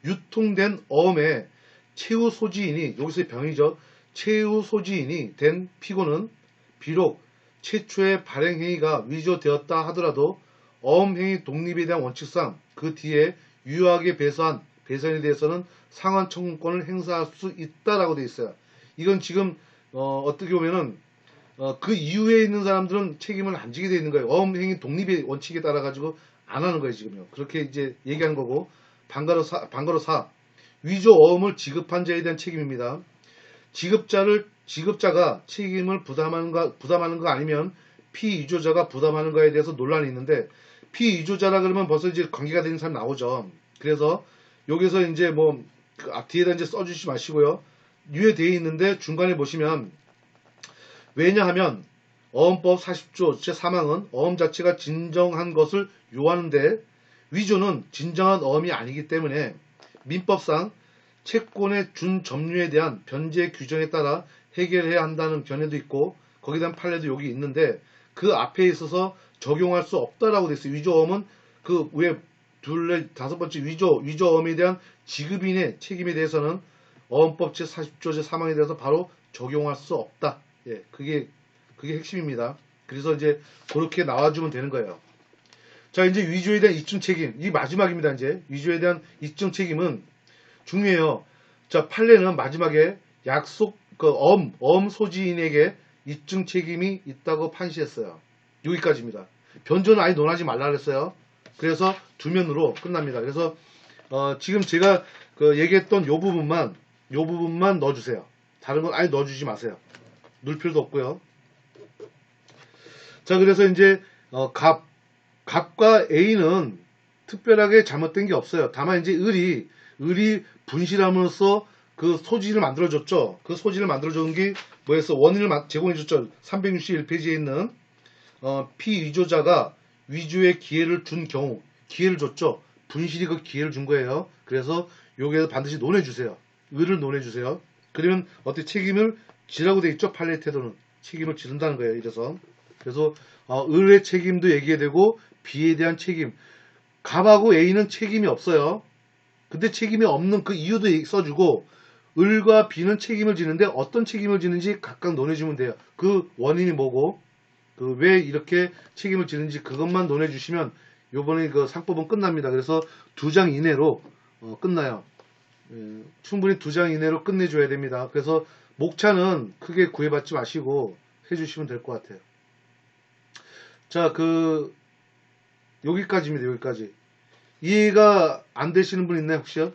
유통된 어음의 최후 소지인이 여기서 병이죠. 최후 소지인이 된 피고는 비록 최초의 발행행위가 위조되었다 하더라도 어음행위 독립에 대한 원칙상 그 뒤에 유효하게 배선에 대해서는 상환 청구권을 행사할 수 있다라고 되어 있어요. 이건 지금 어떻게 보면은 그 이후에 있는 사람들은 책임을 안 지게 되어 있는 거예요. 어음행위 독립의 원칙에 따라 가지고 안 하는 거예요, 지금요. 그렇게 이제 얘기하는 거고 방가로 4 위조 어음을 지급한 자에 대한 책임입니다. 지급자가 책임을 부담하는 거 아니면 피위조자가 부담하는 거에 대해서 논란이 있는데 피위조자라 그러면 벌써 이제 관계가 되는 사람 나오죠. 그래서 여기서 이제 뭐 뒤에다 이제 써주시지 마시고요. 유예되어 있는데 중간에 보시면 왜냐하면 어음법 40조 제3항은 어음 자체가 진정한 것을 요하는데 위조는 진정한 어음이 아니기 때문에 민법상 채권의 준 점유에 대한 변제 규정에 따라 해결해야 한다는 견해도 있고 거기에 대한 판례도 여기 있는데 그 앞에 있어서 적용할 수 없다라고 되어 있어요. 위조어음은 그 위에 다섯 번째 위조어음에 대한 지급인의 책임에 대해서는 어음법 제40조 제3항에 대해서 바로 적용할 수 없다. 예, 그게 핵심입니다. 그래서 이제 그렇게 나와주면 되는 거예요. 자, 이제 위조에 대한 입증 책임. 이 마지막입니다. 이제 위조에 대한 입증 책임은 중요해요. 자, 판례는 마지막에 어음 소지인에게 입증 책임이 있다고 판시했어요. 여기까지입니다. 변조는 아예 논하지 말라 그랬어요. 그래서 두 면으로 끝납니다. 그래서 지금 제가 얘기했던 요 부분만 넣어주세요. 다른 건 아예 넣어주지 마세요. 넣을 필요도 없고요. 자, 그래서 이제 갑과 A는 특별하게 잘못된 게 없어요. 다만 이제 을이 분실함으로써 그 소지를 만들어줬죠. 그 소지를 만들어준 게 뭐였어? 원인을 제공해줬죠. 361페이지에 있는 피위조자가 위조의 기회를 준 경우 기회를 줬죠. 분실이 그 기회를 준 거예요. 그래서 여기에서 반드시 논해주세요. 을을 논해주세요. 그러면 어떻게 책임을 지라고 돼 있죠? 판례 태도는. 책임을 지른다는 거예요. 이래서. 그래서 을의 책임도 얘기해야 되고 B에 대한 책임. 갑하고 A는 책임이 없어요. 근데 책임이 없는 그 이유도 써주고 을과 B는 책임을 지는데 어떤 책임을 지는지 각각 논해주면 돼요. 그 원인이 뭐고 그 왜 이렇게 책임을 지는지 그것만 논해주시면 요번에 그 상법은 끝납니다. 그래서 2장 이내로 끝나요. 충분히 2장 이내로 끝내줘야 됩니다. 그래서 목차는 크게 구애받지 마시고 해주시면 될 것 같아요. 자, 여기까지입니다. 여기까지. 이해가 안 되시는 분 있나요, 혹시요?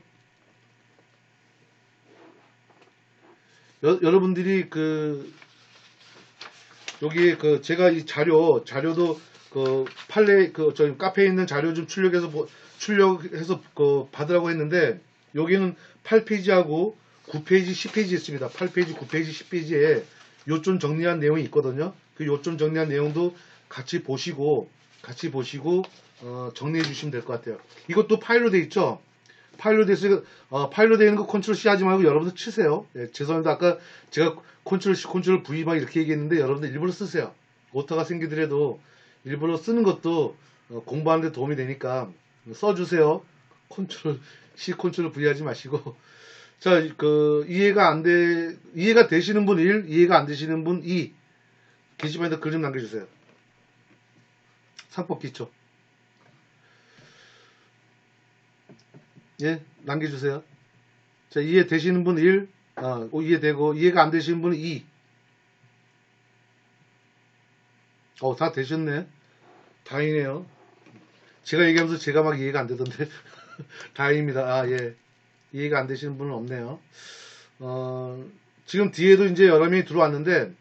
여러분들이 여기 제가 이 자료도 저희 카페에 있는 자료 좀 출력해서 받으라고 했는데 여기는 8페이지하고 9페이지, 10페이지 있습니다. 8페이지, 9페이지, 10페이지에 요점 정리한 내용이 있거든요. 그 요점 정리한 내용도 같이 보시고 정리해 주시면 될 것 같아요. 이것도 파일로 돼 있죠? 파일로 돼 있으니까 파일로 되어 있는 거 컨트롤 C 하지 말고 여러분들 치세요. 예, 죄송합니다. 아까 제가 컨트롤 C, 컨트롤 V 막 이렇게 얘기했는데 여러분들 일부러 쓰세요. 오타가 생기더라도 일부러 쓰는 것도 공부하는 데 도움이 되니까 써주세요. 컨트롤 C, 컨트롤 V 하지 마시고. 자, 이해가 되시는 분 1, 이해가 안 되시는 분 2. 게시판에다 글 좀 남겨주세요. 상법 기초. 예, 남겨주세요. 자, 이해되시는 분 1, 이해되고, 이해가 안 되시는 분 2. 다 되셨네. 다행이네요. 제가 얘기하면서 제가 막 이해가 안 되던데. 다행입니다. 예. 이해가 안 되시는 분은 없네요. 지금 뒤에도 이제 여러 명이 들어왔는데,